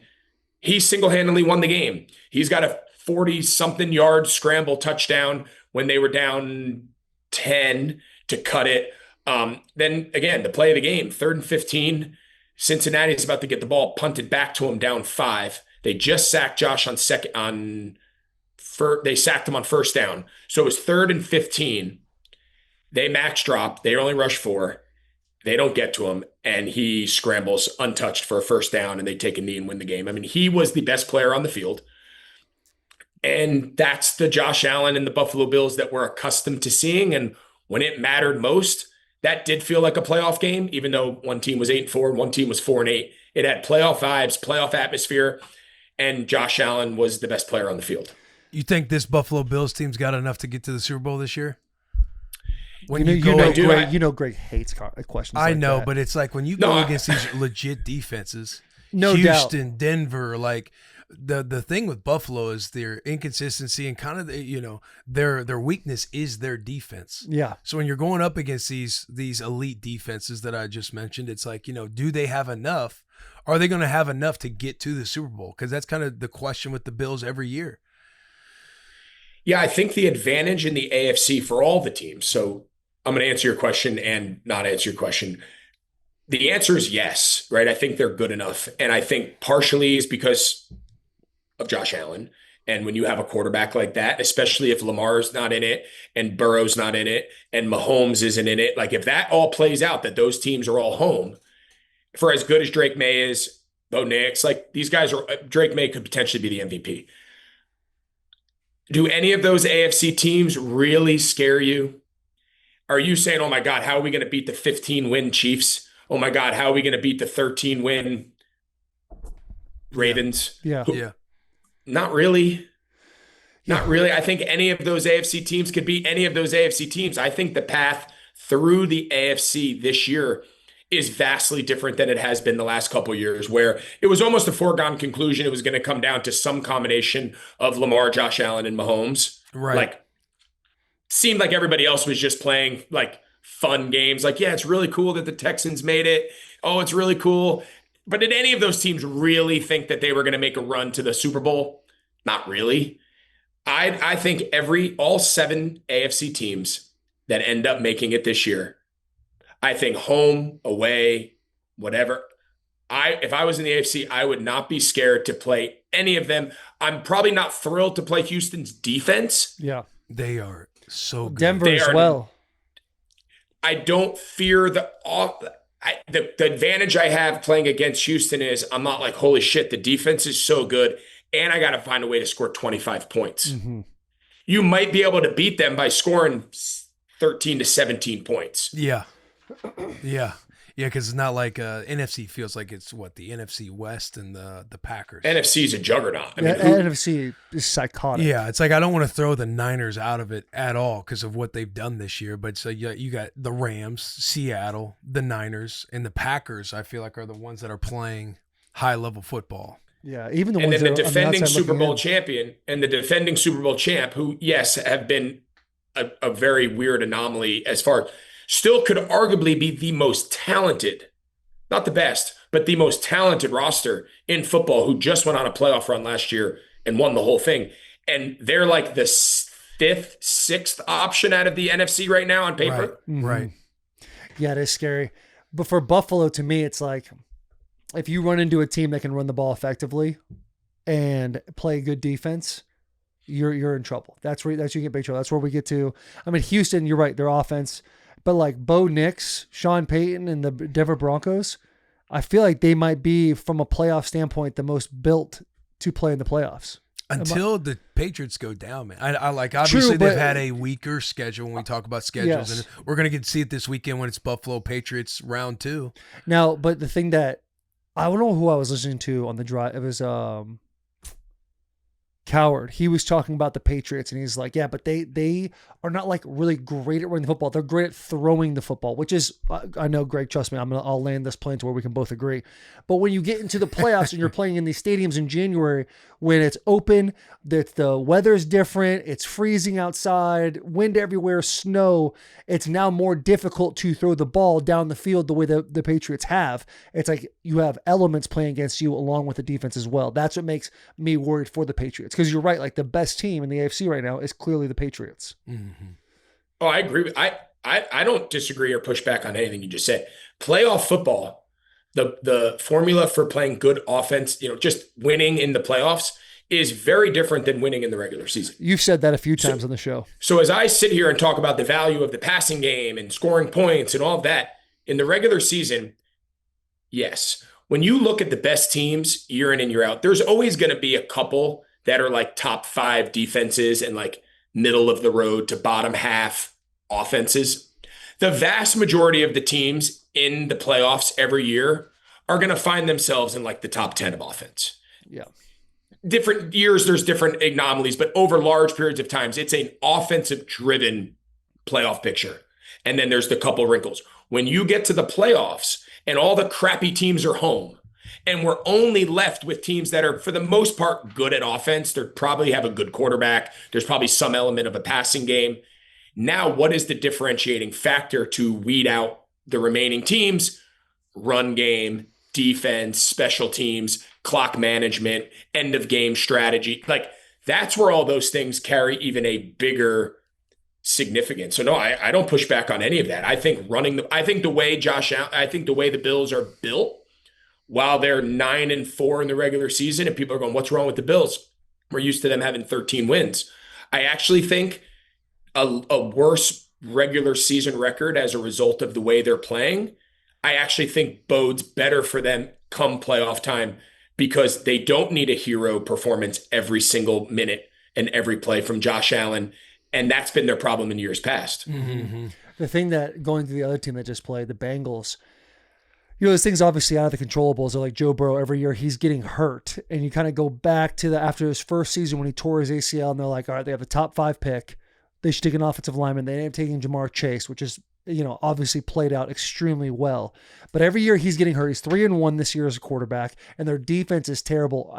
he single-handedly won the game. He's got a 40-something yard scramble touchdown when they were down 10 to cut it. Then, again, the play of the game, 3rd and 15. Cincinnati's about to get the ball punted back to him down 5. They just sacked Josh they sacked him on 1st down. So it was 3rd and 15. They max drop. They only rush 4. They don't get to him, and he scrambles untouched for a 1st down, and they take a knee and win the game. I mean, he was the best player on the field. And that's the Josh Allen and the Buffalo Bills that we're accustomed to seeing. And when it mattered most, that did feel like a playoff game, even though one team was 8-4 and one team was 4-8. It had playoff vibes, playoff atmosphere, and Josh Allen was the best player on the field. You think this Buffalo Bills team's got enough to get to the Super Bowl this year? Greg hates questions. I like know, that. but it's like when you go against these legit defenses, No Houston, doubt. Denver, like the thing with Buffalo is their inconsistency and kind of their weakness is their defense. Yeah. So when you're going up against these elite defenses that I just mentioned, it's like, do they have enough? Are they going to have enough to get to the Super Bowl? Because that's kind of the question with the Bills every year. Yeah, I think the advantage in the AFC for all the teams. So I'm going to answer your question and not answer your question. The answer is yes, right? I think they're good enough. And I think partially is because of Josh Allen. And when you have a quarterback like that, especially if Lamar's not in it and Burrow's not in it and Mahomes isn't in it, like if that all plays out, that those teams are all home, for as good as Drake May is, Bo Nix, like these guys are, Drake May could potentially be the MVP. Do any of those AFC teams really scare you? Are you saying, oh my God, how are we going to beat the 15-win Chiefs? Oh my God, how are we going to beat the 13-win Ravens? Yeah. Yeah. Not really. Not really. I think any of those AFC teams could beat any of those AFC teams. I think the path through the AFC this year is vastly different than it has been the last couple of years, where it was almost a foregone conclusion it was going to come down to some combination of Lamar, Josh Allen, and Mahomes. Right. Like, seemed like everybody else was just playing like fun games. Like, yeah, it's really cool that the Texans made it. Oh, it's really cool. But did any of those teams really think that they were going to make a run to the Super Bowl? Not really. I think all 7 AFC teams that end up making it this year, I think home, away, whatever. If I was in the AFC, I would not be scared to play any of them. I'm probably not thrilled to play Houston's defense. Yeah. They are so good. Denver as well. I don't fear the advantage I have playing against Houston is I'm not like, holy shit, the defense is so good, and I got to find a way to score 25 points. Mm-hmm. You might be able to beat them by scoring 13 to 17 points. Yeah. Yeah. Yeah, because it's not like NFC feels like it's the NFC West and the Packers. NFC is a juggernaut. I mean, NFC is psychotic. Yeah, it's like I don't want to throw the Niners out of it at all because of what they've done this year. But so you got the Rams, Seattle, the Niners, and the Packers. I feel like are the ones that are playing high level football. Yeah, even the and ones then the that are defending Super Bowl in. champion and the defending Super Bowl champ, who yes have been a very weird anomaly as far still could arguably be the most talented, not the best, but the most talented roster in football, who just went on a playoff run last year and won the whole thing. And they're like the 5th, 6th option out of the NFC right now on paper. Right. Mm-hmm. Right. Yeah, it is scary. But for Buffalo, to me, it's like if you run into a team that can run the ball effectively and play good defense, you're in trouble. That's where you get big trouble. That's where we get to. I mean, Houston, you're right, their offense. But like Bo Nix, Sean Payton, and the Denver Broncos, I feel like they might be, from a playoff standpoint, the most built to play in the playoffs. Until the Patriots go down, man. I like, obviously they've had a weaker schedule when we talk about schedules. Yes. And we're going to get to see it this weekend when it's Buffalo Patriots round 2. Now, but the thing that, I don't know who I was listening to on the drive. It was Coward. He was talking about the Patriots, and he's like, yeah, but they are not like really great at running the football. They're great at throwing the football, which is, I know, Greg, trust me, I'll land this plane to where we can both agree. But when you get into the playoffs and you're playing in these stadiums in January, when it's open, that the weather's different, it's freezing outside, wind everywhere, snow, it's now more difficult to throw the ball down the field the way the Patriots have. It's like you have elements playing against you along with the defense as well. That's what makes me worried for the Patriots. Because you're right, like the best team in the AFC right now is clearly the Patriots. Mm-hmm. Oh, I agree. I don't disagree or push back on anything you just said. Playoff football, the formula for playing good offense, just winning in the playoffs is very different than winning in the regular season. You've said that a few times on the show. So as I sit here and talk about the value of the passing game and scoring points and all of that, in the regular season, yes. When you look at the best teams year in and year out, there's always going to be a couple that are like top 5 defenses and like middle of the road to bottom half offenses. The vast majority of the teams in the playoffs every year are going to find themselves in like the top 10 of offense. Yeah. Different years, there's different anomalies, but over large periods of times, it's an offensive driven playoff picture. And then there's the couple wrinkles. When you get to the playoffs and all the crappy teams are home, and we're only left with teams that are, for the most part, good at offense. They probably have a good quarterback. There's probably some element of a passing game. Now, what is the differentiating factor to weed out the remaining teams? Run game, defense, special teams, clock management, end of game strategy. Like, that's where all those things carry even a bigger significance. So no, I don't push back on any of that. I think the way the Bills are built, while they're 9-4 in the regular season, and people are going, what's wrong with the Bills? We're used to them having 13 wins. I actually think a worse regular season record as a result of the way they're playing, I actually think bodes better for them come playoff time because they don't need a hero performance every single minute and every play from Josh Allen. And that's been their problem in years past. Mm-hmm. The thing that going to the other team that just played, the Bengals, those things obviously out of the controllables are like Joe Burrow every year, he's getting hurt. And you kind of go back to after his first season when he tore his ACL and they're like, all right, they have the top 5 pick. They should take an offensive lineman. They ended up taking Jamar Chase, which is, obviously played out extremely well. But every year he's getting hurt. He's 3-1 this year as a quarterback, and their defense is terrible.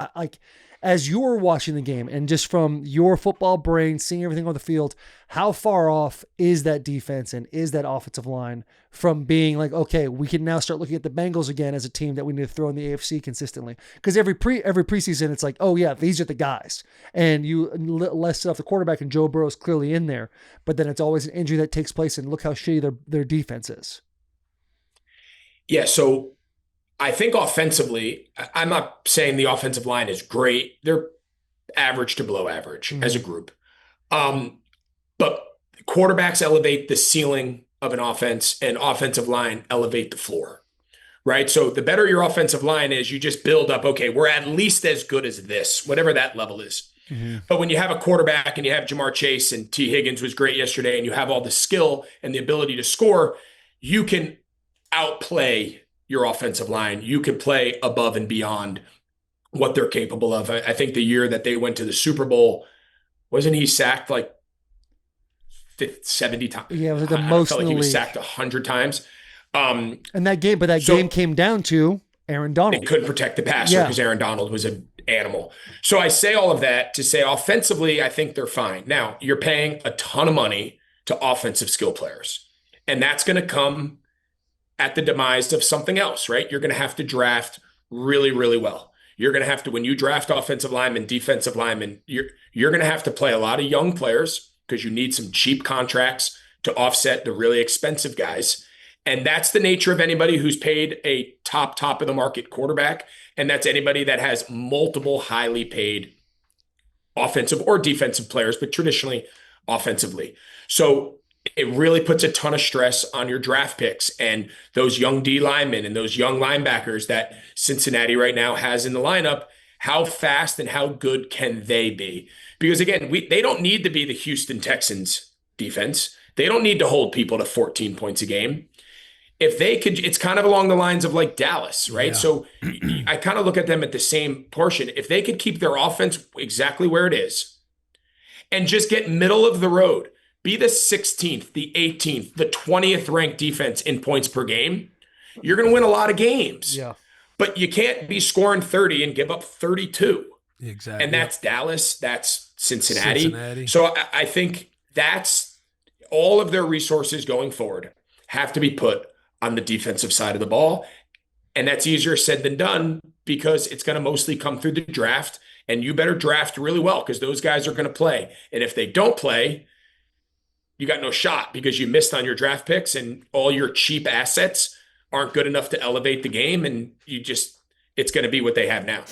As you're watching the game and just from your football brain, seeing everything on the field, how far off is that defense and is that offensive line from being like, okay, we can now start looking at the Bengals again as a team that we need to throw in the AFC consistently? Because every preseason, it's like, oh yeah, these are the guys. And you less off the quarterback and Joe Burrow's clearly in there, but then it's always an injury that takes place and look how shitty their defense is. Yeah, so I think offensively, I'm not saying the offensive line is great. They're average to below average as a group. But quarterbacks elevate the ceiling of an offense and offensive line elevate the floor, right? So the better your offensive line is, you just build up, okay, we're at least as good as this, whatever that level is. Mm-hmm. But when you have a quarterback and you have Jamar Chase and T. Higgins was great yesterday and you have all the skill and the ability to score, you can outplay your offensive line. You can play above and beyond what they're capable of. I think the year that they went to the Super Bowl, wasn't he sacked like 70 times? Yeah, it was the most. I felt like he was sacked 100 times. And that game came down to Aaron Donald. They couldn't protect the passer because Aaron Donald was an animal. So I say all of that to say offensively, I think they're fine. Now, you're paying a ton of money to offensive skill players, and that's going to come at the demise of something else, right? You're going to have to draft really, really well. You're going to have to, when you draft offensive linemen, defensive linemen, you're going to have to play a lot of young players because you need some cheap contracts to offset the really expensive guys. And that's the nature of anybody who's paid a top of the market quarterback. And that's anybody that has multiple highly paid offensive or defensive players, but traditionally offensively. So it really puts a ton of stress on your draft picks and those young D linemen and those young linebackers that Cincinnati right now has in the lineup. How fast and how good can they be? Because again, they don't need to be the Houston Texans defense. They don't need to hold people to 14 points a game. If they could, it's kind of along the lines of like Dallas, right? Yeah. So I kind of look at them at the same portion. If they could keep their offense exactly where it is and just get middle of the road, be the 16th, the 18th, the 20th ranked defense in points per game, you're going to win a lot of games. Yeah. But you can't be scoring 30 and give up 32. Exactly. And that's Dallas, that's Cincinnati. So I think that's all of their resources going forward have to be put on the defensive side of the ball. And that's easier said than done because it's going to mostly come through the draft. And you better draft really well because those guys are going to play. And if they don't play, you got no shot because you missed on your draft picks and all your cheap assets aren't good enough to elevate the game. And it's going to be what they have now.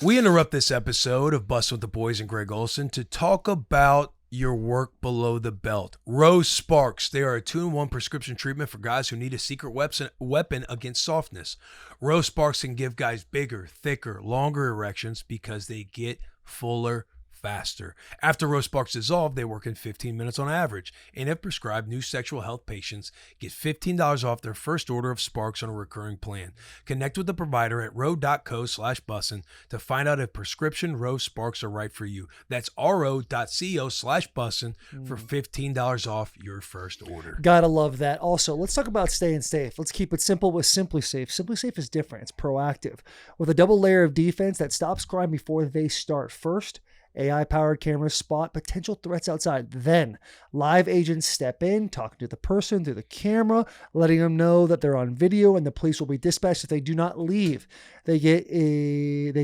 We interrupt this episode of Bussin With The Boys and Greg Olsen to talk about your work below the belt. Rose Sparks. They are a 2-in-1 prescription treatment for guys who need a secret weapon against softness. Rose Sparks can give guys bigger, thicker, longer erections because they get fuller faster. After Rose Sparks dissolve, they work in 15 minutes on average. And if prescribed, new sexual health patients get $15 off their first order of Sparks on a recurring plan. Connect with the provider at ro.co/bussin to find out if prescription Rose Sparks are right for you. That's ro.co/bussin for $15 off your first order. Gotta love that. Also, let's talk about staying safe. Let's keep it simple with Simply Safe. Simply Safe is different. It's proactive. With a double layer of defense that stops crime before they start. First, AI-powered cameras spot potential threats outside. Then, live agents step in, talking to the person through the camera, letting them know that they're on video, and the police will be dispatched if they do not leave. They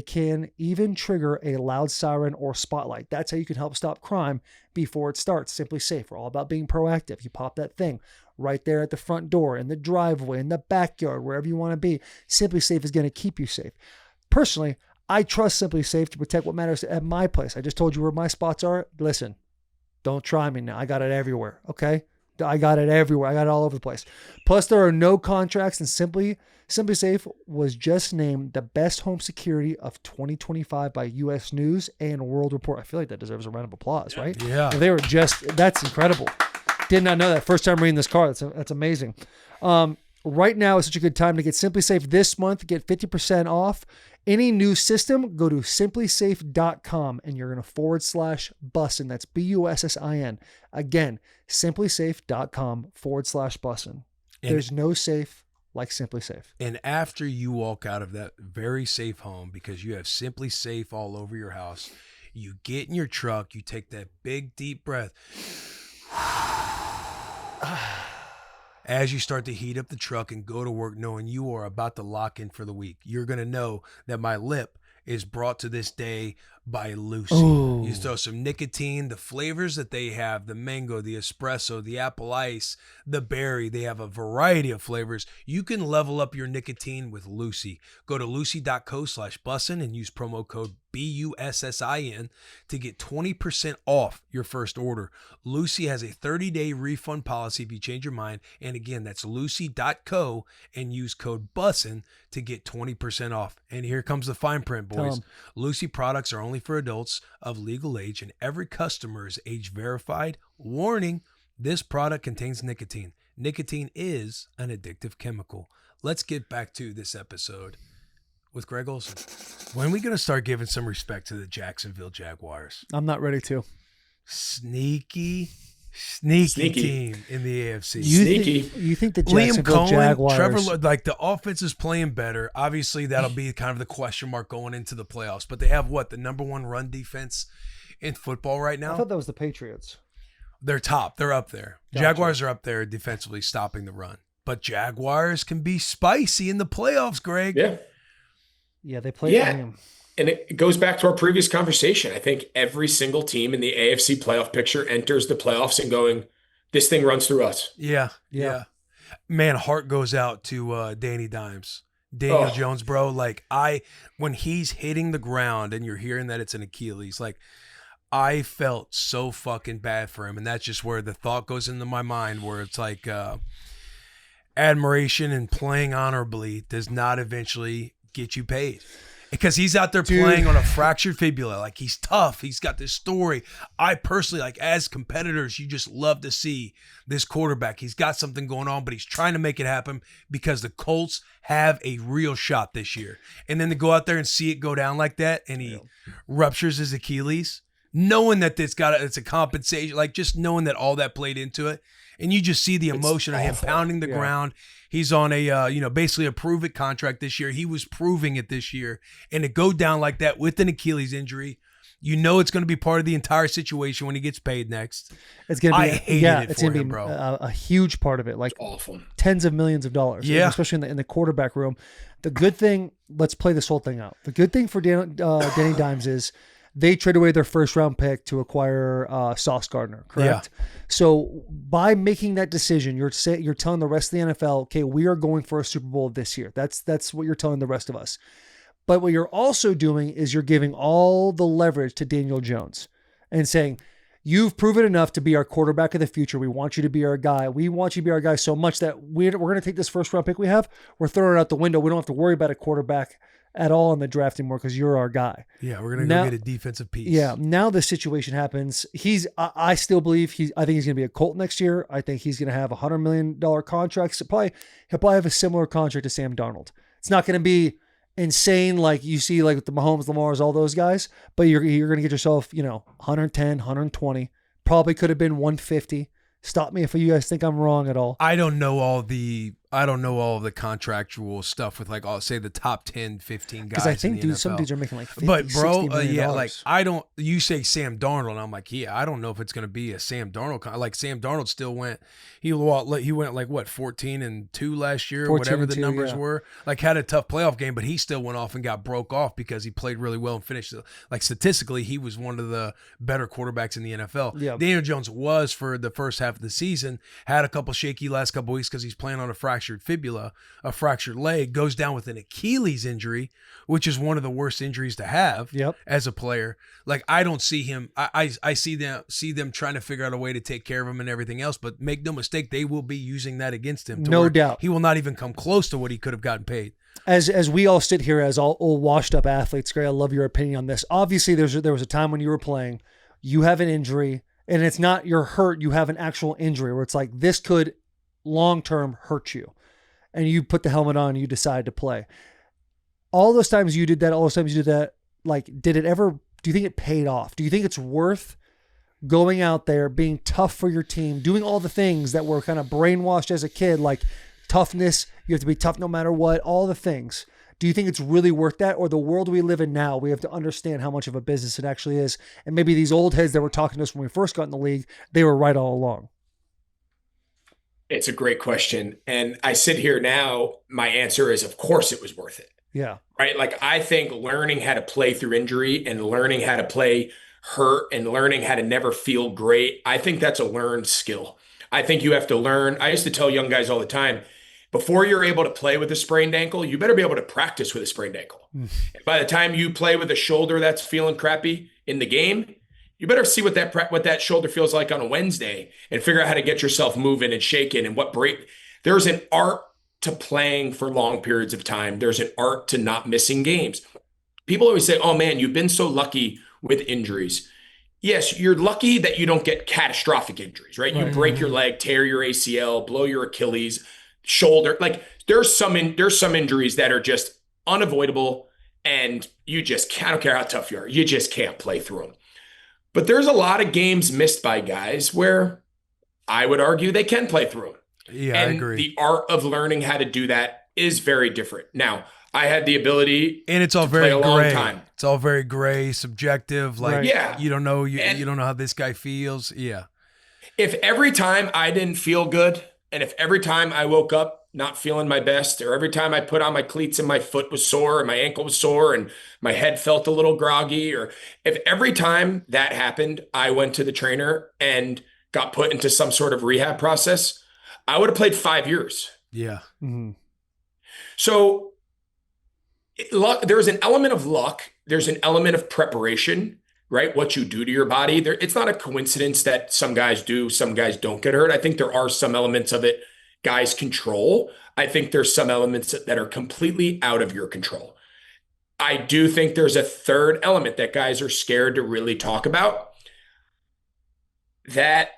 can even trigger a loud siren or spotlight. That's how you can help stop crime before it starts. Simply Safe. We're all about being proactive. You pop that thing right there at the front door, in the driveway, in the backyard, wherever you want to be. Simply Safe is going to keep you safe. Personally, I trust Simply Safe to protect what matters at my place. I just told you where my spots are. Listen, don't try me now. I got it everywhere, okay? I got it everywhere. I got it all over the place. Plus, there are no contracts, and Simply Safe was just named the best home security of 2025 by U.S. News and World Report. I feel like that deserves a round of applause, right? Yeah. They were that's incredible. Did not know that. First time reading this card. That's amazing. Right now is such a good time to get Simply Safe this month. Get 50% off any new system. Go to simplysafe.com and you're going to /Bussin. That's Bussin. Again, simplysafe.com /Bussin. There's no safe like Simply Safe. And after you walk out of that very safe home, because you have Simply Safe all over your house, you get in your truck, you take that big deep breath. As you start to heat up the truck and go to work knowing you are about to lock in for the week, you're going to know that my lip is brought to this day by Lucy. Ooh. You throw some nicotine, the flavors that they have, the mango, the espresso, the apple ice, the berry, they have a variety of flavors. You can level up your nicotine with Lucy. Go to lucy.co/bussin and use promo code BUSSIN to get 20% off your first order. Lucy has a 30-day refund policy if you change your mind. And again, that's lucy.co and use code BUSSIN to get 20% off. And here comes the fine print, boys. Lucy products are only for adults of legal age, and every customer is age verified. Warning, this product contains nicotine. Nicotine is an addictive chemical. Let's get back to this episode with Greg Olsen. When are we going to start giving some respect to the Jacksonville Jaguars? I'm not ready to. Sneaky team in the AFC. You think the Jacksonville Liam Cohen, Jaguars... Trevor, like the offense is playing better. Obviously, that'll be kind of the question mark going into the playoffs. But they have what, the number one run defense in football right now? I thought that was the Patriots. They're top. They're up there. Gotcha. Jaguars are up there defensively stopping the run. But Jaguars can be spicy in the playoffs, Greg. Yeah, they play. Yeah. And it goes back to our previous conversation. I think every single team in the AFC playoff picture enters the playoffs and going, this thing runs through us. Yeah. Man, heart goes out to Danny Dimes. Daniel Jones, bro. Like, when he's hitting the ground and you're hearing that it's an Achilles, like, I felt so fucking bad for him. And that's just where the thought goes into my mind, where it's like admiration and playing honorably does not eventually get you paid. Because he's out there playing on a fractured fibula. Like, he's tough. He's got this story. I personally, like, as competitors, you just love to see this quarterback. He's got something going on, but he's trying to make it happen because the Colts have a real shot this year. And then to go out there and see it go down like that, and he ruptures his Achilles, knowing that it's a compensation, like, just knowing that all that played into it. And you just see the emotion of him pounding the ground. He's on a, basically a prove-it contract this year. He was proving it this year. And to go down like that with an Achilles injury, you know it's going to be part of the entire situation when he gets paid next. It's going to be, I hated it for him, bro. bro. A huge part of it, like awful. Tens of millions of dollars. Yeah. Especially in the quarterback room. The good thing, let's play this whole thing out. The good thing for Danny Dimes is they trade away their first round pick to acquire Sauce Gardner, correct? Yeah. So by making that decision, you're telling the rest of the NFL, okay, we are going for a Super Bowl this year. That's what you're telling the rest of us. But what you're also doing is you're giving all the leverage to Daniel Jones and saying, you've proven enough to be our quarterback of the future. We want you to be our guy. We want you to be our guy so much that we're going to take this first round pick we have. We're throwing it out the window. We don't have to worry about a quarterback at all in the draft anymore because you're our guy. Yeah, we're going to go get a defensive piece. Yeah, now this situation happens. I still believe I think he's going to be a Colt next year. I think he's going to have a $100 million contract. So he'll probably have a similar contract to Sam Darnold. It's not going to be insane like you see like with the Mahomes, Lamars, all those guys, but you're going to get yourself, 110, 120. Probably could have been 150. Stop me if you guys think I'm wrong at all. I don't know all of the contractual stuff with, like, I'll say the top 10, 15 guys. Because I think some dudes are making like 50, $60 million. like you say Sam Darnold, and I'm like, yeah, I don't know if it's going to be a Sam Darnold. Like, Sam Darnold still went, he went like what, 14-2 last year, whatever the numbers were. Like, had a tough playoff game, but he still went off and got broke off because he played really well and finished. Like, statistically, he was one of the better quarterbacks in the NFL. Yeah. Daniel Jones was for the first half of the season, had a couple shaky last couple weeks because he's playing on a fractured fractured fibula, a fractured leg, goes down with an Achilles injury, which is one of the worst injuries to have as a player. Like, I don't see him. I see them trying to figure out a way to take care of him and everything else. But make no mistake, they will be using that against him. No doubt. He will not even come close to what he could have gotten paid. As we all sit here as all old washed up athletes, Greg, I love your opinion on this. Obviously, there was a time when you were playing, you have an injury, and it's not you're hurt, you have an actual injury where it's like this could long-term hurt you. And you put the helmet on and you decide to play. All those times you did that, like, do you think it paid off? Do you think it's worth going out there, being tough for your team, doing all the things that were kind of brainwashed as a kid, like toughness, you have to be tough no matter what, all the things. Do you think it's really worth that? Or the world we live in now, we have to understand how much of a business it actually is. And maybe these old heads that were talking to us when we first got in the league, they were right all along. It's a great question. And I sit here now, my answer is, of course it was worth it. Yeah. Right? Like, I think learning how to play through injury and learning how to play hurt and learning how to never feel great, I think that's a learned skill. I think you have to learn. I used to tell young guys all the time, before you're able to play with a sprained ankle, you better be able to practice with a sprained ankle. And by the time you play with a shoulder that's feeling crappy in the game, you better see what that shoulder feels like on a Wednesday and figure out how to get yourself moving and shaking and what break. There's an art to playing for long periods of time. There's an art to not missing games. People always say, oh man, you've been so lucky with injuries. Yes, you're lucky that you don't get catastrophic injuries, right? You break your leg, tear your ACL, blow your Achilles, shoulder. Like, there's some injuries that are just unavoidable, and I don't care how tough you are, you just can't play through them. But there's a lot of games missed by guys where I would argue they can play through them. Yeah, and I agree. The art of learning how to do that is very different. Now, I had the ability, and it's all to very play a long gray. time. It's all very gray, subjective. Like, Yeah. you don't know, you don't know how this guy feels. Yeah. If every time I didn't feel good, and if every time I woke up not feeling my best, or every time I put on my cleats and my foot was sore and my ankle was sore and my head felt a little groggy, or if every time that happened, I went to the trainer and got put into some sort of rehab process, I would have played 5 years. Yeah. Mm-hmm. So there's an element of luck. There's an element of preparation, right? What you do to your body. It's not a coincidence that some guys do, some guys don't get hurt. I think there are some elements of it guys control. I think there's some elements that are completely out of your control. I do think there's a third element that guys are scared to really talk about, that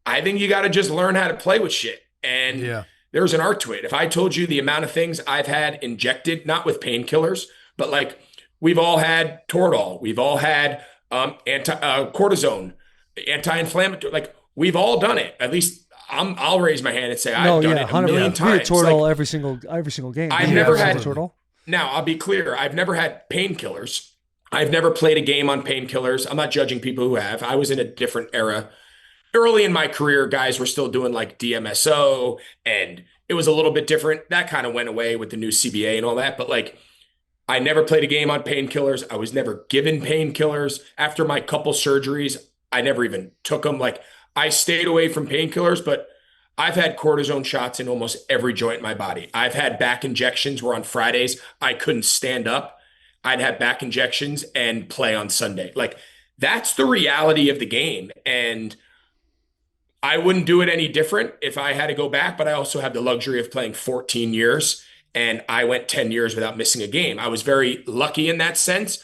I think you got to just learn how to play with shit. And there's an art to it. If I told you the amount of things I've had injected, not with painkillers, but like, we've all had Toradol, we've all had cortisone, anti-inflammatory, like, we've all done it. At least I'll raise my hand and say I've done it a million times. Toradol like, every single game. I've never had Toradol. Now, I'll be clear. I've never had painkillers. I've never played a game on painkillers. I'm not judging people who have. I was in a different era. Early in my career, guys were still doing like DMSO, and it was a little bit different. That kind of went away with the new CBA and all that. But like, I never played a game on painkillers. I was never given painkillers. After my couple surgeries, I never even took them. Like, I stayed away from painkillers, but I've had cortisone shots in almost every joint in my body. I've had back injections where on Fridays I couldn't stand up. I'd have back injections and play on Sunday. Like, that's the reality of the game. And I wouldn't do it any different if I had to go back, but I also have the luxury of playing 14 years, and I went 10 years without missing a game. I was very lucky in that sense.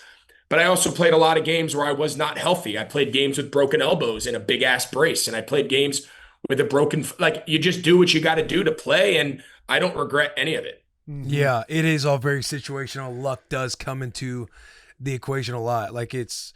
But I also played a lot of games where I was not healthy. I played games with broken elbows and a big ass brace. And I played games with a broken, like, you just do what you got to do to play. And I don't regret any of it. Yeah, it is all very situational. Luck does come into the equation a lot. Like, it's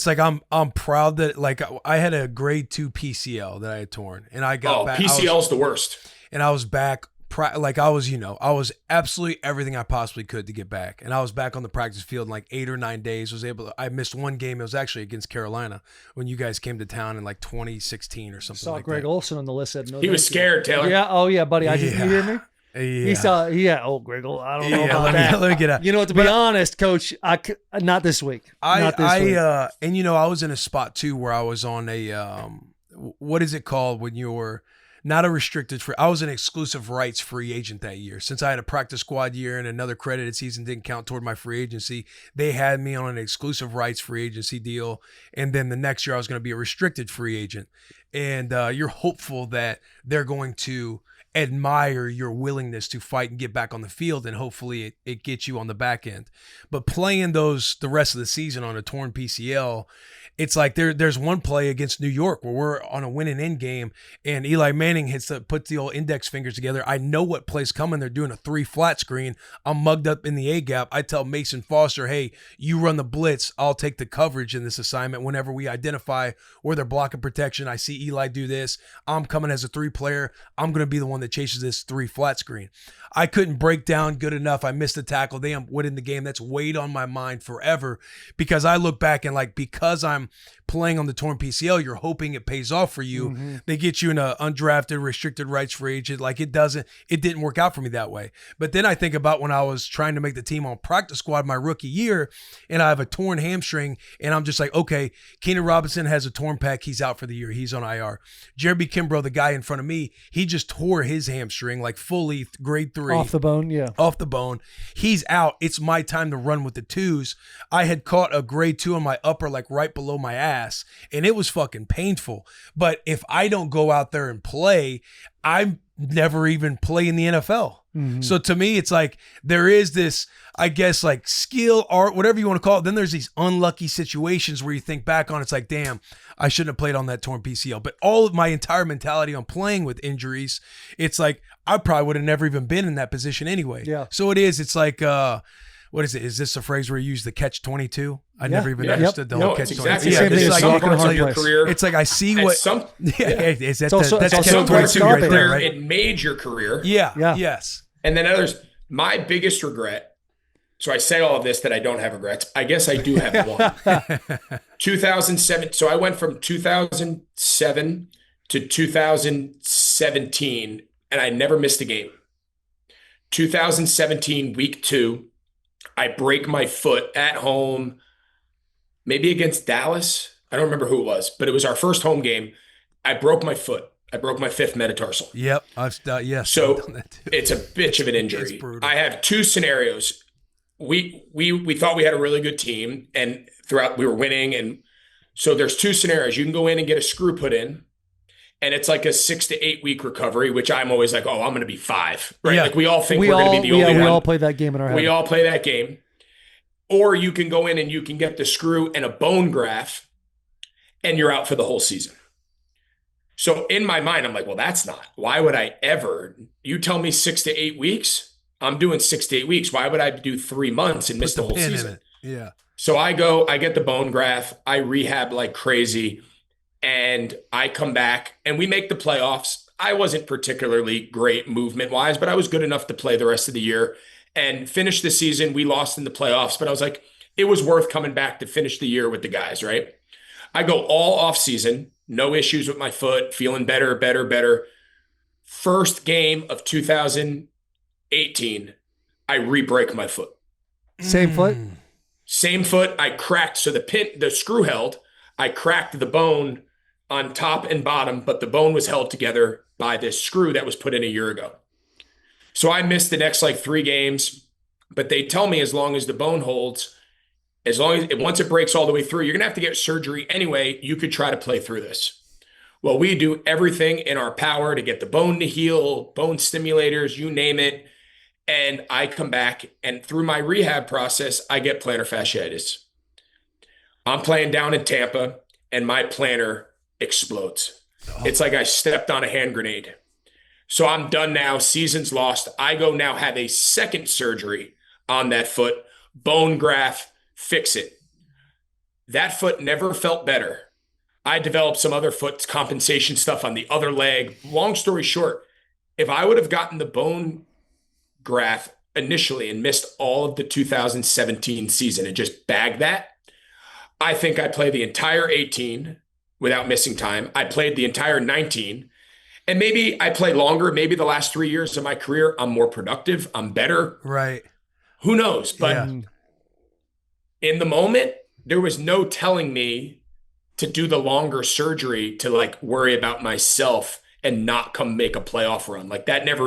like, I'm proud that, like, I had a grade 2 PCL that I had torn, and I got back. PCL's the worst. And I was back. Like, I was absolutely everything I possibly could to get back. And I was back on the practice field in like 8 or 9 days. I missed one game. It was actually against Carolina when you guys came to town in like 2016 or something like that. Saw Greg Olsen on the list. Said no. He was scared, Taylor. Yeah. Oh yeah, buddy. You hear me? Yeah. He saw. Yeah. Oh, Greg. I don't know about let that. me get out. You know, to be honest, Coach, not this week. Not this week. And I was in a spot too where I was on a what is it called when you're not a restricted free. I was an exclusive rights free agent that year. Since I had a practice squad year and another credited season didn't count toward my free agency, they had me on an exclusive rights free agency deal. And then the next year I was going to be a restricted free agent. And you're hopeful that they're going to admire your willingness to fight and get back on the field, and hopefully it gets you on the back end. But playing the rest of the season on a torn PCL, it's like there's one play against New York where we're on a winning end game and Eli Manning puts the old index fingers together. I know what play's coming. They're doing a 3 flat screen. I'm mugged up in the A gap. I tell Mason Foster, hey, you run the blitz. I'll take the coverage in this assignment. Whenever we identify where they're blocking protection, I see Eli do this. I'm coming as a 3 player. I'm going to be the one that chases this 3 flat screen. I couldn't break down good enough. I missed the tackle. They winning the game. That's weighed on my mind forever, because I look back and like, because I'm playing on the torn PCL, you're hoping it pays off for you. Mm-hmm. They get you in an undrafted, restricted rights free agent. Like it didn't work out for me that way. But then I think about when I was trying to make the team on practice squad my rookie year, and I have a torn hamstring, and I'm just like, okay, Keenan Robinson has a torn pec. He's out for the year. He's on IR. Jeremy Kimbrough, the guy in front of me, he just tore his hamstring, like fully grade 3. Off the bone, yeah. Off the bone. He's out. It's my time to run with the 2s. I had caught a grade 2 on my upper, like right below my ass, and it was fucking painful. But if I don't go out there and play, I'm never even play in the NFL. Mm-hmm. So to me, it's like there is this, I guess, like skill, art, whatever you want to call it. Then there's these unlucky situations where you think back on, it's like, damn, I shouldn't have played on that torn PCL. But all of my entire mentality on playing with injuries, it's like I probably would have never even been in that position anyway. Yeah. So it's like, what is it? Is this a phrase where you use the catch-22? I never even understood the whole catch-22. Exactly. It's some parts of your career. It's like I see what. It's that's catch-22 right there, right? It made your career. Yeah. Yes. And then others. My biggest regret. So I say all of this that I don't have regrets. I guess I do have one. 2007. So I went from 2007 to 2017, and I never missed a game. 2017, week 2. I break my foot at home, maybe against Dallas. I don't remember who it was, but it was our first home game. I broke my foot. I broke my 5th metatarsal. Yep. Yes. So it's a bitch of an injury. I have 2 scenarios. We thought we had a really good team, and throughout we were winning. And so there's 2 scenarios. You can go in and get a screw put in, and it's like a 6 to 8 week recovery, which I'm always like, oh, I'm going to be 5, right? Yeah. Like we all think we're going to be the only one. We all play that game in our head. We all play that game. Or you can go in and you can get the screw and a bone graft, and you're out for the whole season. So in my mind, I'm like, well, that's not. Why would I ever? You tell me 6 to 8 weeks, I'm doing 6 to 8 weeks. Why would I do 3 months and miss the whole season? Yeah. So I get the bone graft, I rehab like crazy, and I come back and we make the playoffs. I wasn't particularly great movement-wise, but I was good enough to play the rest of the year and finish the season. We lost in the playoffs, but I was like, it was worth coming back to finish the year with the guys, right? I go all off season, no issues with my foot, feeling better. First game of 2018, I re-break my foot. Same foot? Same foot. I cracked. So the screw held. I cracked the bone on top and bottom, but the bone was held together by this screw that was put in a year ago. So I missed the next like 3 games, but they tell me as long as the bone holds, once it breaks all the way through, you're going to have to get surgery anyway. You could try to play through this. Well, we do everything in our power to get the bone to heal, bone stimulators, you name it. And I come back, and through my rehab process, I get plantar fasciitis. I'm playing down in Tampa, and my plantar explodes. It's like I stepped on a hand grenade. So I'm done now. Season's lost. I go now have a second surgery on that foot, bone graft, fix it. That foot never felt better. I developed some other foot compensation stuff on the other leg. Long story short, if I would have gotten the bone graft initially and missed all of the 2017 season and just bagged that, I think I played the entire 18 without missing time. I played the entire 19. And maybe I play longer. Maybe the last 3 years of my career, I'm more productive. I'm better. Right. Who knows? But in the moment, there was no telling me to do the longer surgery to like worry about myself and not come make a playoff run. Like that never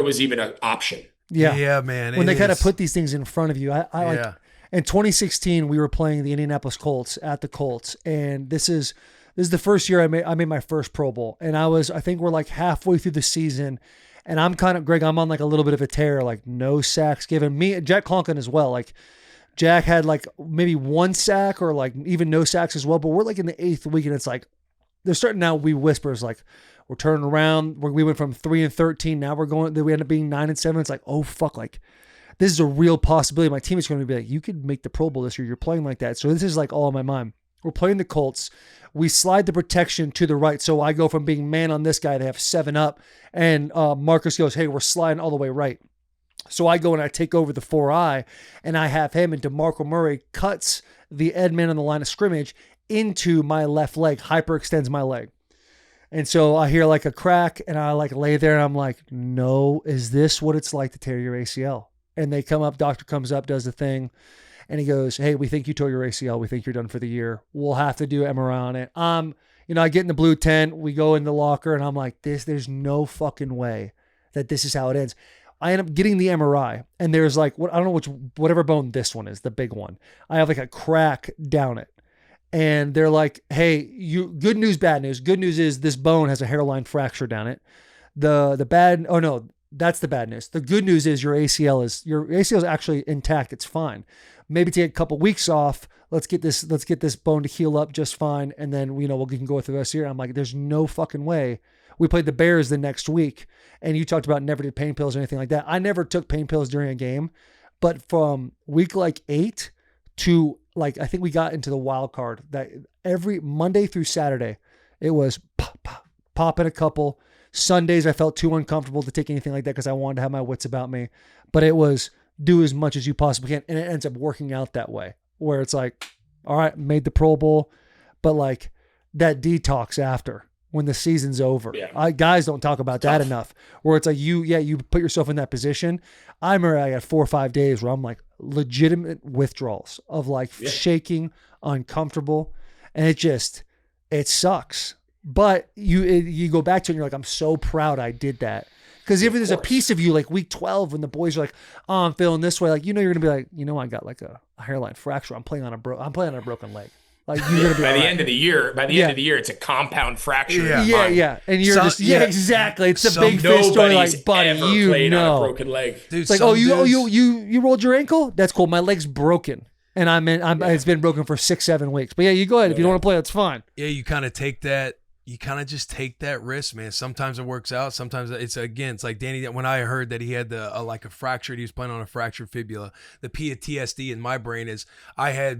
was even an option. Yeah, man. When they kind of put these things in front of you, I like. Yeah. In 2016, we were playing the Indianapolis Colts at the Colts, and this is the first year I made my first Pro Bowl, and I think we're like halfway through the season, and I'm on like a little bit of a tear, like no sacks given. Me, Jack Conklin as well. Like Jack had like maybe one sack or like even no sacks as well, but we're like in the 8th week, and it's like they're starting now. We whispers like we're turning around. We went from 3-13, now we end up being 9-7. It's like, oh fuck, like. This is a real possibility. My team is going to be like, you could make the Pro Bowl this year. You're playing like that. So this is like all in my mind. We're playing the Colts. We slide the protection to the right. So I go from being man on this guy. They have 7 up. And Marcus goes, hey, we're sliding all the way right. So I go and I take over the 4-eye. And I have him, and DeMarco Murray cuts the Ed man on the line of scrimmage into my left leg, hyperextends my leg. And so I hear like a crack, and I like lay there, and I'm like, no, is this what it's like to tear your ACL? And they come up, doctor comes up, does the thing, and he goes, hey, we think you tore your ACL. We think you're done for the year. We'll have to do MRI on it. I get in the blue tent. We go in the locker, and I'm like, there's no fucking way that this is how it ends. I end up getting the MRI, and there's like, I don't know whatever bone this one is, the big one. I have like a crack down it. And they're like, hey, good news, bad news. Good news is this bone has a hairline fracture down it. That's the bad news. The good news is your ACL is actually intact. It's fine. Maybe take a couple weeks off. Let's get this bone to heal up just fine. And then, we can go through the rest of the year. I'm like, there's no fucking way. We played the Bears the next week, and you talked about never did pain pills or anything like that. I never took pain pills during a game, but from week like 8 to like, I think we got into the wild card that every Monday through Saturday, it was popping a couple. Sundays, I felt too uncomfortable to take anything like that because I wanted to have my wits about me. But it was do as much as you possibly can. And it ends up working out that way where it's like, all right, made the Pro Bowl. But like that detox after when the season's over. Yeah. Guys don't talk about that enough where it's like you put yourself in that position. I remember I got 4 or 5 days where I'm like legitimate withdrawals of like shaking, uncomfortable. And it sucks. But you go back to it and you're like, I'm so proud I did that. Because if there's a piece of you like week 12 when the boys are like, oh, I'm feeling this way, like, you're going to be like, I got like a hairline fracture. I'm playing on a broken leg. Like you're going to be by the end of the year, it's a compound fracture. Yeah. And you're exactly. It's a big fish story. Like, buddy, on a broken leg. Dude, it's like, you rolled your ankle? That's cool. My leg's broken. And it's been broken for 6-7 weeks. But yeah, you go ahead. If you don't want to play, that's fine. Yeah, you kind of take that. You kind of just take that risk, man. Sometimes it works out. Sometimes it's like Danny, when I heard that he had a fractured, he was playing on a fractured fibula. The PTSD in my brain is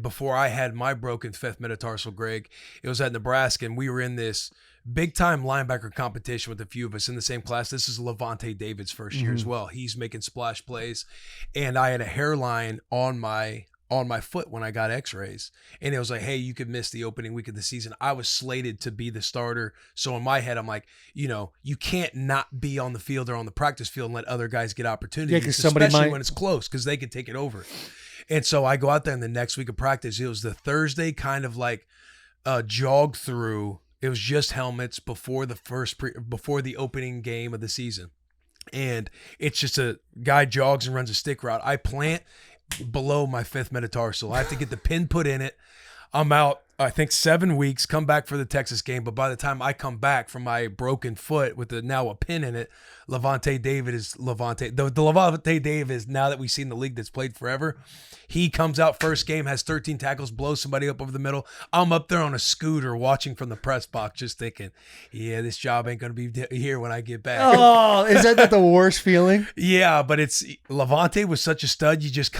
before I had my broken 5th metatarsal, Greg, it was at Nebraska, and we were in this big time linebacker competition with a few of us in the same class. This is Levante David's first year as well. He's making splash plays, and I had a hairline on my foot when I got x-rays, and it was like, hey, you could miss the opening week of the season. I was slated to be the starter. So in my head, I'm like, you can't not be on the field or on the practice field and let other guys get opportunities, especially when it's close, because they could take it over. And so I go out there in the next week of practice. It was the Thursday kind of like jog through. It was just helmets before the opening game of the season. And it's just a guy jogs and runs a stick route. I plant below my 5th metatarsal. I have to get the pin put in it. I'm out, I think 7 weeks, come back for the Texas game. But by the time I come back from my broken foot with now a pin in it, Levante David is Levante. The Levante David is, now that we've seen the league that's played forever, he comes out first game, has 13 tackles, blows somebody up over the middle. I'm up there on a scooter watching from the press box just thinking, yeah, this job ain't going to be here when I get back. Oh, is that the worst feeling? Yeah, but Levante was such a stud. You just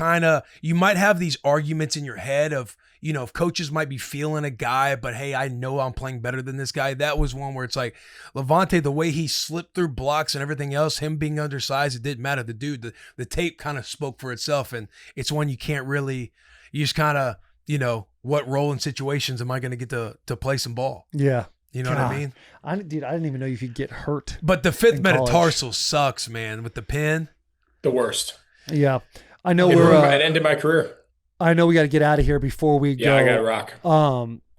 you might have these arguments in your head of, if coaches might be feeling a guy, but hey, I know I'm playing better than this guy. That was one where it's like Levante, the way he slipped through blocks and everything else, him being undersized, it didn't matter. The dude, the tape kind of spoke for itself, and it's one you can't really, you just kind of, what role in situations am I going to get to play some ball? Yeah. You know what I mean? I didn't even know you could get hurt. But the 5th metatarsal sucks, man, with the pin. The worst. Yeah. I know it ended my career. I know we got to get out of here before we go. Yeah, I got to rock.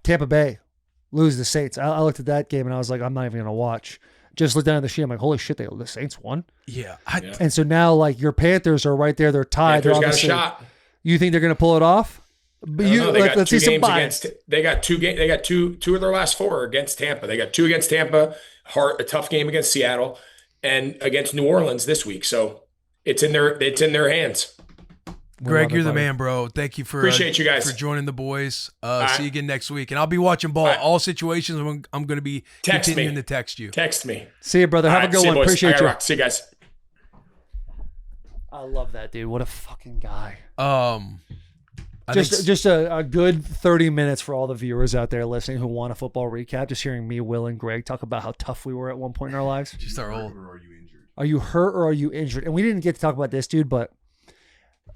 Tampa Bay. lose the Saints. I looked at that game and I was like, I'm not even going to watch. Just looked down at the sheet. I'm like, holy shit, the Saints won. Yeah. And so now, like, your Panthers are right there. They're tied. Panthers They're got a shot. You think they're going to pull it off? But let's see some bias. They got two of their last 4 against Tampa. They got 2 against Tampa, a tough game against Seattle, and against New Orleans this week. So it's in their hands. Greg, you're the man, bro. Thank you for appreciate you guys for joining the boys. See you again next week, and I'll be watching ball. All situations, I'm going to be continuing to text you. Text me. See you, brother. Have a good one. Boys. Appreciate you. Rock. See you guys. I love that dude. What a fucking guy. Just Just a good 30 minutes for all the viewers out there listening who want a football recap. Just hearing me, Will, and Greg talk about how tough we were at one point in our lives. Just our old. Or are you injured? Are you hurt or are you injured? And we didn't get to talk about this, dude, but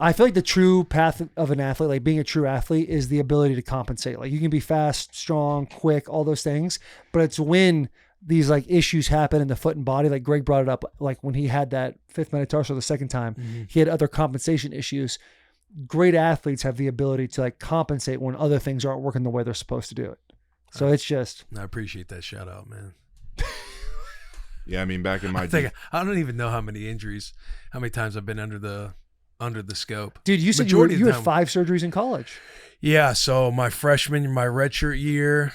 I feel like the true path of an athlete, like being a true athlete, is the ability to compensate. Like you can be fast, strong, quick, all those things, but it's when these like issues happen in the foot and body. Like Greg brought it up, like when he had that 5th metatarsal the second time, he had other compensation issues. Great athletes have the ability to like compensate when other things aren't working the way they're supposed to do it. So it's just. I appreciate that shout out, man. Yeah, I mean, back in my I don't even know how many times I've been under the scope. Dude, you said you had 5 surgeries in college. Yeah, so my freshman, my redshirt year,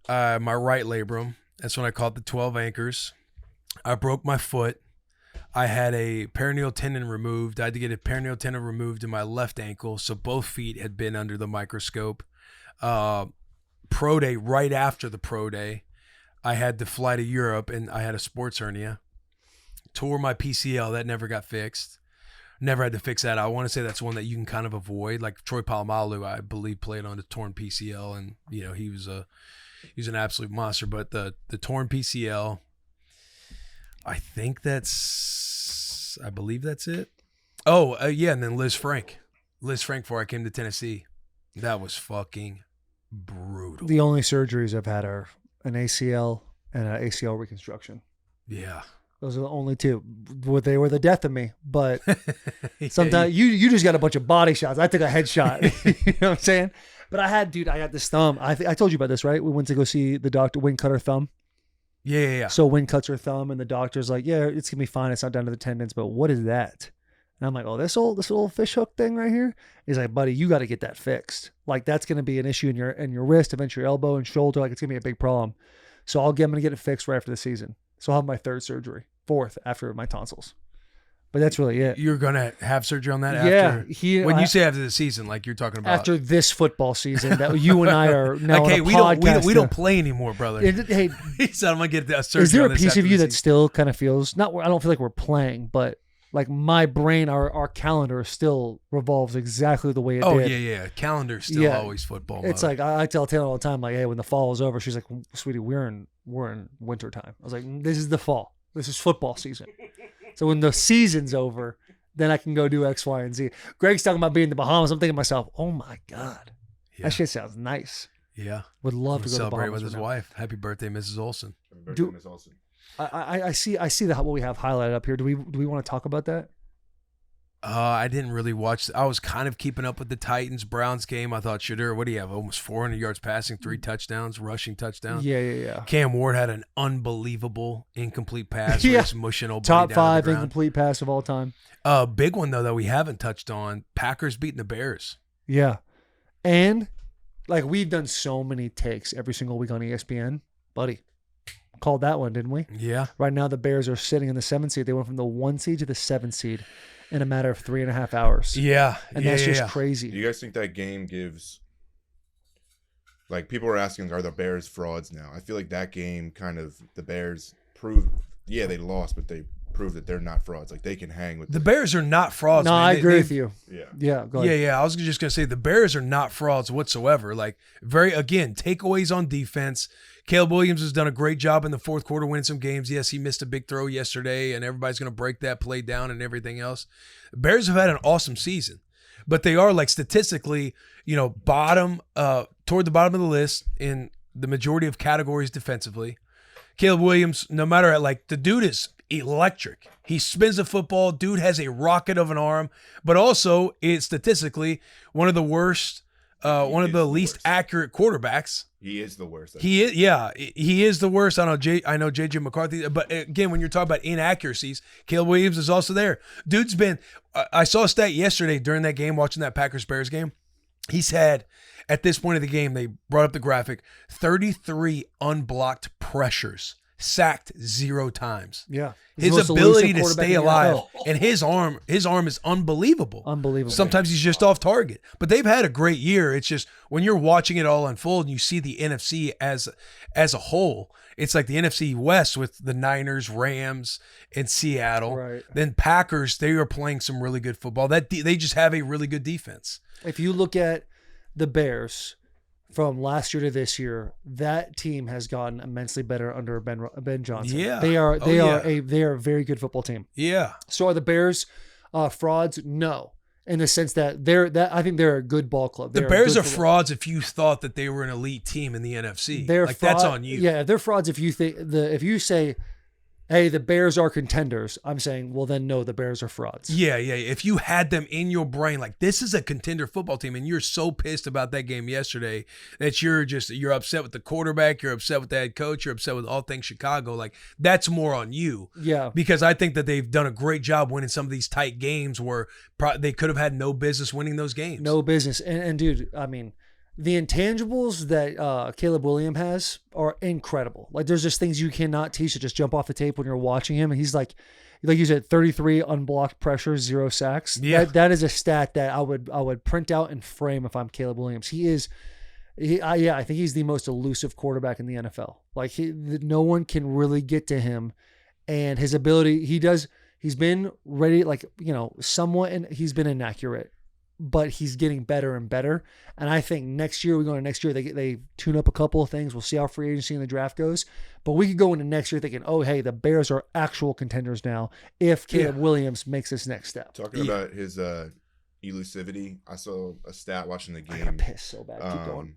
my right labrum. That's when I caught the 12 anchors. I broke my foot. I had a peroneal tendon removed. I had to get a peroneal tendon removed in my left ankle, so both feet had been under the microscope. Pro day, right after the pro day, I had to fly to Europe, and I had a sports hernia. Tore my PCL. That never got fixed. Never had to fix that. I want to say that's one that you can kind of avoid. Like Troy Polamalu, I believe, played on a torn PCL, and he was an absolute monster. But the torn PCL, I believe that's it. Oh, yeah, and then Liz Frank before I came to Tennessee. That was fucking brutal. The only surgeries I've had are an ACL and an ACL reconstruction. Yeah. Those are the only 2. They were the death of me. But sometimes you just got a bunch of body shots. I took a headshot. You know what I'm saying? But I got this thumb. I told you about this, right? We went to go see the doctor. Wynn cut her thumb. Yeah. So Wynn cuts her thumb, and the doctor's like, "Yeah, it's gonna be fine. It's not down to the tendons, but what is that?" And I'm like, "Oh, this little fish hook thing right here." He's like, "Buddy, you got to get that fixed. Like that's gonna be an issue in your wrist, eventually your elbow and shoulder. Like it's gonna be a big problem." So I'm gonna get it fixed right after the season. So I'll have my 3rd surgery, 4th after my tonsils. But that's really it. You're gonna have surgery on that after? Yeah. When you say after the season, like you're talking about after this football season that you and I are now okay, on a podcast. We don't play anymore, brother. Hey, he said I'm gonna get that surgery. Is there on a this piece of after you the that season. still kind of feels not? I don't feel like we're playing, but like my brain, our calendar still revolves exactly the way it did. Yeah. Calendar's still always football. It's mode. like I tell Taylor all the time, like, hey, when the fall is over, she's like, sweetie, we're in winter time. I was like, this is the fall. This is football season. So when the season's over, then I can go do X, Y, and Z. Greg's talking about being in the Bahamas. I'm thinking to myself, oh my God, that shit sounds nice. Yeah. Would love to go celebrate to the Bahamas with his wife. Happy birthday, Mrs. Olsen. Happy birthday, Miss Olsen. I see what we have highlighted up here. Do we want to talk about that? I didn't really watch. I was kind of keeping up with the Titans-Browns game. I thought, Shadur, what do you have? Almost 400 yards passing, 3 touchdowns, rushing touchdown. Yeah. Cam Ward had an unbelievable incomplete pass. Where he's mushing old top buddy down 5 to the ground. incomplete pass of all time. Big one, though, that we haven't touched on. Packers beating the Bears. Yeah. And, like, we've done so many takes every single week on ESPN. Buddy, called that one, didn't we? Yeah. Right now, the Bears are sitting in the 7th seed. They went from the 1 seed to the 7th seed in a matter of 3.5 hours. Yeah. And that's just crazy. Do you guys think that game gives, like, people are asking, are the Bears frauds now? I feel like that game kind of, the Bears proved, they lost, but they proved that they're not frauds. Like, they can hang with the Bears are not frauds. No, man. I agree with you. Yeah. Go ahead. Yeah. I was just going to say the Bears are not frauds whatsoever. Like, takeaways on defense. Caleb Williams has done a great job in the 4th quarter winning some games. Yes, he missed a big throw yesterday, and everybody's going to break that play down and everything else. The Bears have had an awesome season, but they are, like, statistically, bottom toward the bottom of the list in the majority of categories defensively. Caleb Williams, no matter the dude is electric. He spins the football. Dude has a rocket of an arm, but also is statistically one of the worst one of the least accurate quarterbacks. He is the worst. He is, yeah, he is the worst. I know JJ McCarthy, but again, when you're talking about inaccuracies, Caleb Williams is also there. Dude's been. I saw a stat yesterday during that game, watching that Packers-Bears game. He's had, at this point of the game, they brought up the graphic, 33 unblocked pressures, sacked 0 times. Yeah. His ability to stay alive and his arm is unbelievable. Unbelievable. Sometimes he's just off target. But they've had a great year. It's just when you're watching it all unfold and you see the NFC as a whole, it's like the NFC West with the Niners, Rams, and Seattle. Right. Then Packers, they are playing some really good football. They just have a really good defense. If you look at the Bears from last year to this year, that team has gotten immensely better under Ben Johnson. Yeah. They are a very good football team. Yeah. So are the Bears frauds? No. In the sense that I think they're a good ball club. The Bears are frauds if you thought that they were an elite team in the NFC. That's on you. Yeah, they're frauds if you think if you say, hey, the Bears are contenders, I'm saying, well, then no, the Bears are frauds. Yeah. If you had them in your brain, like this is a contender football team, and you're so pissed about that game yesterday that you're upset with the quarterback, you're upset with the head coach, you're upset with all things Chicago. Like that's more on you. Yeah. Because I think that they've done a great job winning some of these tight games where they could have had no business winning those games. No business. And dude, I mean, the intangibles that Caleb Williams has are incredible. Like there's just things you cannot teach that just jump off the tape when you're watching him. And he's like you said, 33 unblocked pressures, 0 sacks. Yeah. That is a stat that I would print out and frame if I'm Caleb Williams. I think he's the most elusive quarterback in the NFL. Like no one can really get to him, and his ability, he's been ready, like, somewhat, and he's been inaccurate, but he's getting better and better. And I think next year, they tune up a couple of things. We'll see how free agency and the draft goes. But we could go into next year thinking, oh, hey, the Bears are actual contenders now if Caleb Williams makes this next step. Talking about his elusivity, I saw a stat watching the game. I got pissed so bad. Keep going.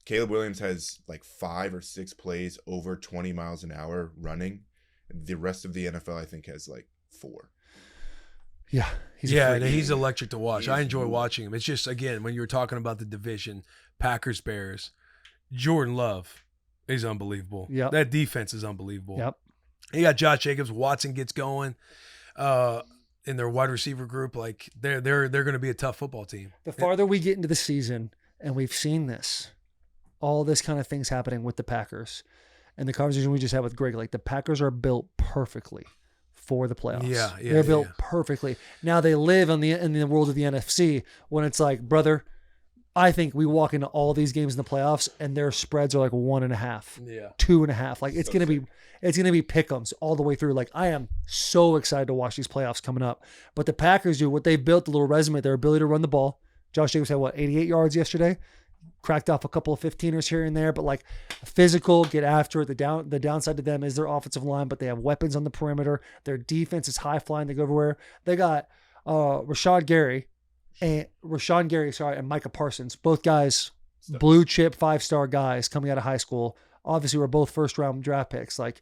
Caleb Williams has like 5 or 6 plays over 20 miles an hour running. The rest of the NFL, I think, has like 4. Yeah. He's electric to watch. I enjoy watching him. It's just, again, when you were talking about the division, Packers, Bears, Jordan Love is unbelievable. Yep. That defense is unbelievable. Yep. You got Josh Jacobs. Watson gets going in their wide receiver group. Like they're going to be a tough football team. The farther we get into the season, and we've seen all this kind of things happening with the Packers, and the conversation we just had with Greg, like the Packers are built perfectly for the playoffs. Yeah, they're built perfectly. Now they live in the world of the NFC when it's like, brother, I think we walk into all these games in the playoffs and their spreads are like 1.5, 2.5. Like it's gonna be pick'ems all the way through. Like I am so excited to watch these playoffs coming up. But the Packers do what they've built, the little resume, their ability to run the ball. Josh Jacobs had 88 yards yesterday. Cracked off a couple of 15ers here and there, but like physical, get after it. The downside to them is their offensive line, but they have weapons on the perimeter. Their defense is high flying. They go everywhere. They got Rashawn Gary, and Micah Parsons, both guys, blue chip 5-star guys coming out of high school. Obviously, we're both first round draft picks. Like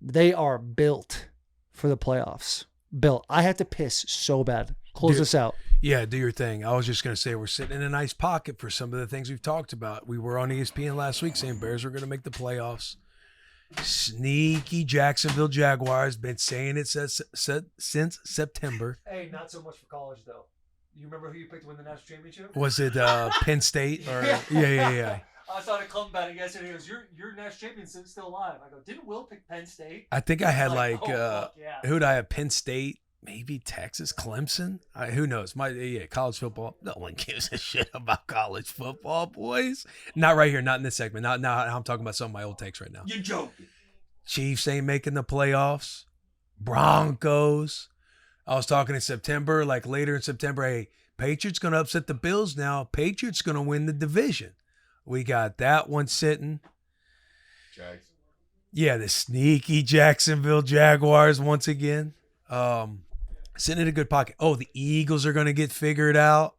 they are built for the playoffs. Built. I had to piss so bad. Close this out. Yeah, do your thing. I was just going to say we're sitting in a nice pocket for some of the things we've talked about. We were on ESPN last week saying Bears were going to make the playoffs. Sneaky Jacksonville Jaguars. Been saying it since September. Hey, not so much for college, though. You remember who you picked to win the national championship? Was it Penn State? Or Yeah. I saw it come about it yesterday. He goes, your national champion's still alive. I go, didn't Will pick Penn State? I think I had yeah. Who'd I have? Penn State? Maybe Texas, Clemson. Who knows? College football. No one gives a shit about college football, boys. Not right here. Not in this segment. Not now. I'm talking about some of my old takes right now. You're joking. Chiefs ain't making the playoffs. Broncos. I was talking in September, like later in September. Hey, Patriots gonna upset the Bills now. Patriots gonna win the division. We got that one sitting. Jags. Yeah, the sneaky Jacksonville Jaguars once again. Sitting in a good pocket. Oh, the Eagles are going to get figured out.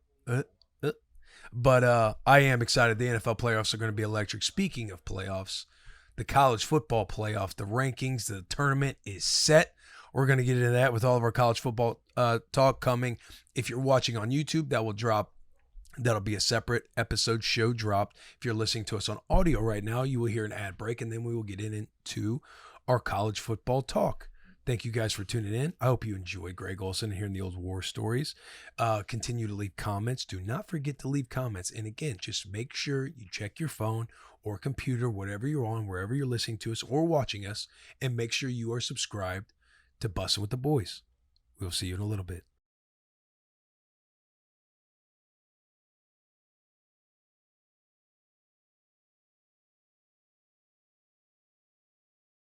But I am excited. The NFL playoffs are going to be electric. Speaking of playoffs, the college football playoff, the rankings, the tournament is set. We're going to get into that with all of our college football talk coming. If you're watching on YouTube, that will drop That'll be a separate episode show dropped. If you're listening to us on audio right now, you will hear an ad break, and then we will get into our college football talk. Thank you guys for tuning in. I hope you enjoyed Greg Olsen and hearing the old war stories. Continue to leave comments. Do not forget to leave comments. And again, just make sure you check your phone or computer, whatever you're on, wherever you're listening to us or watching us, and make sure you are subscribed to Bussin' With The Boys. We'll see you in a little bit.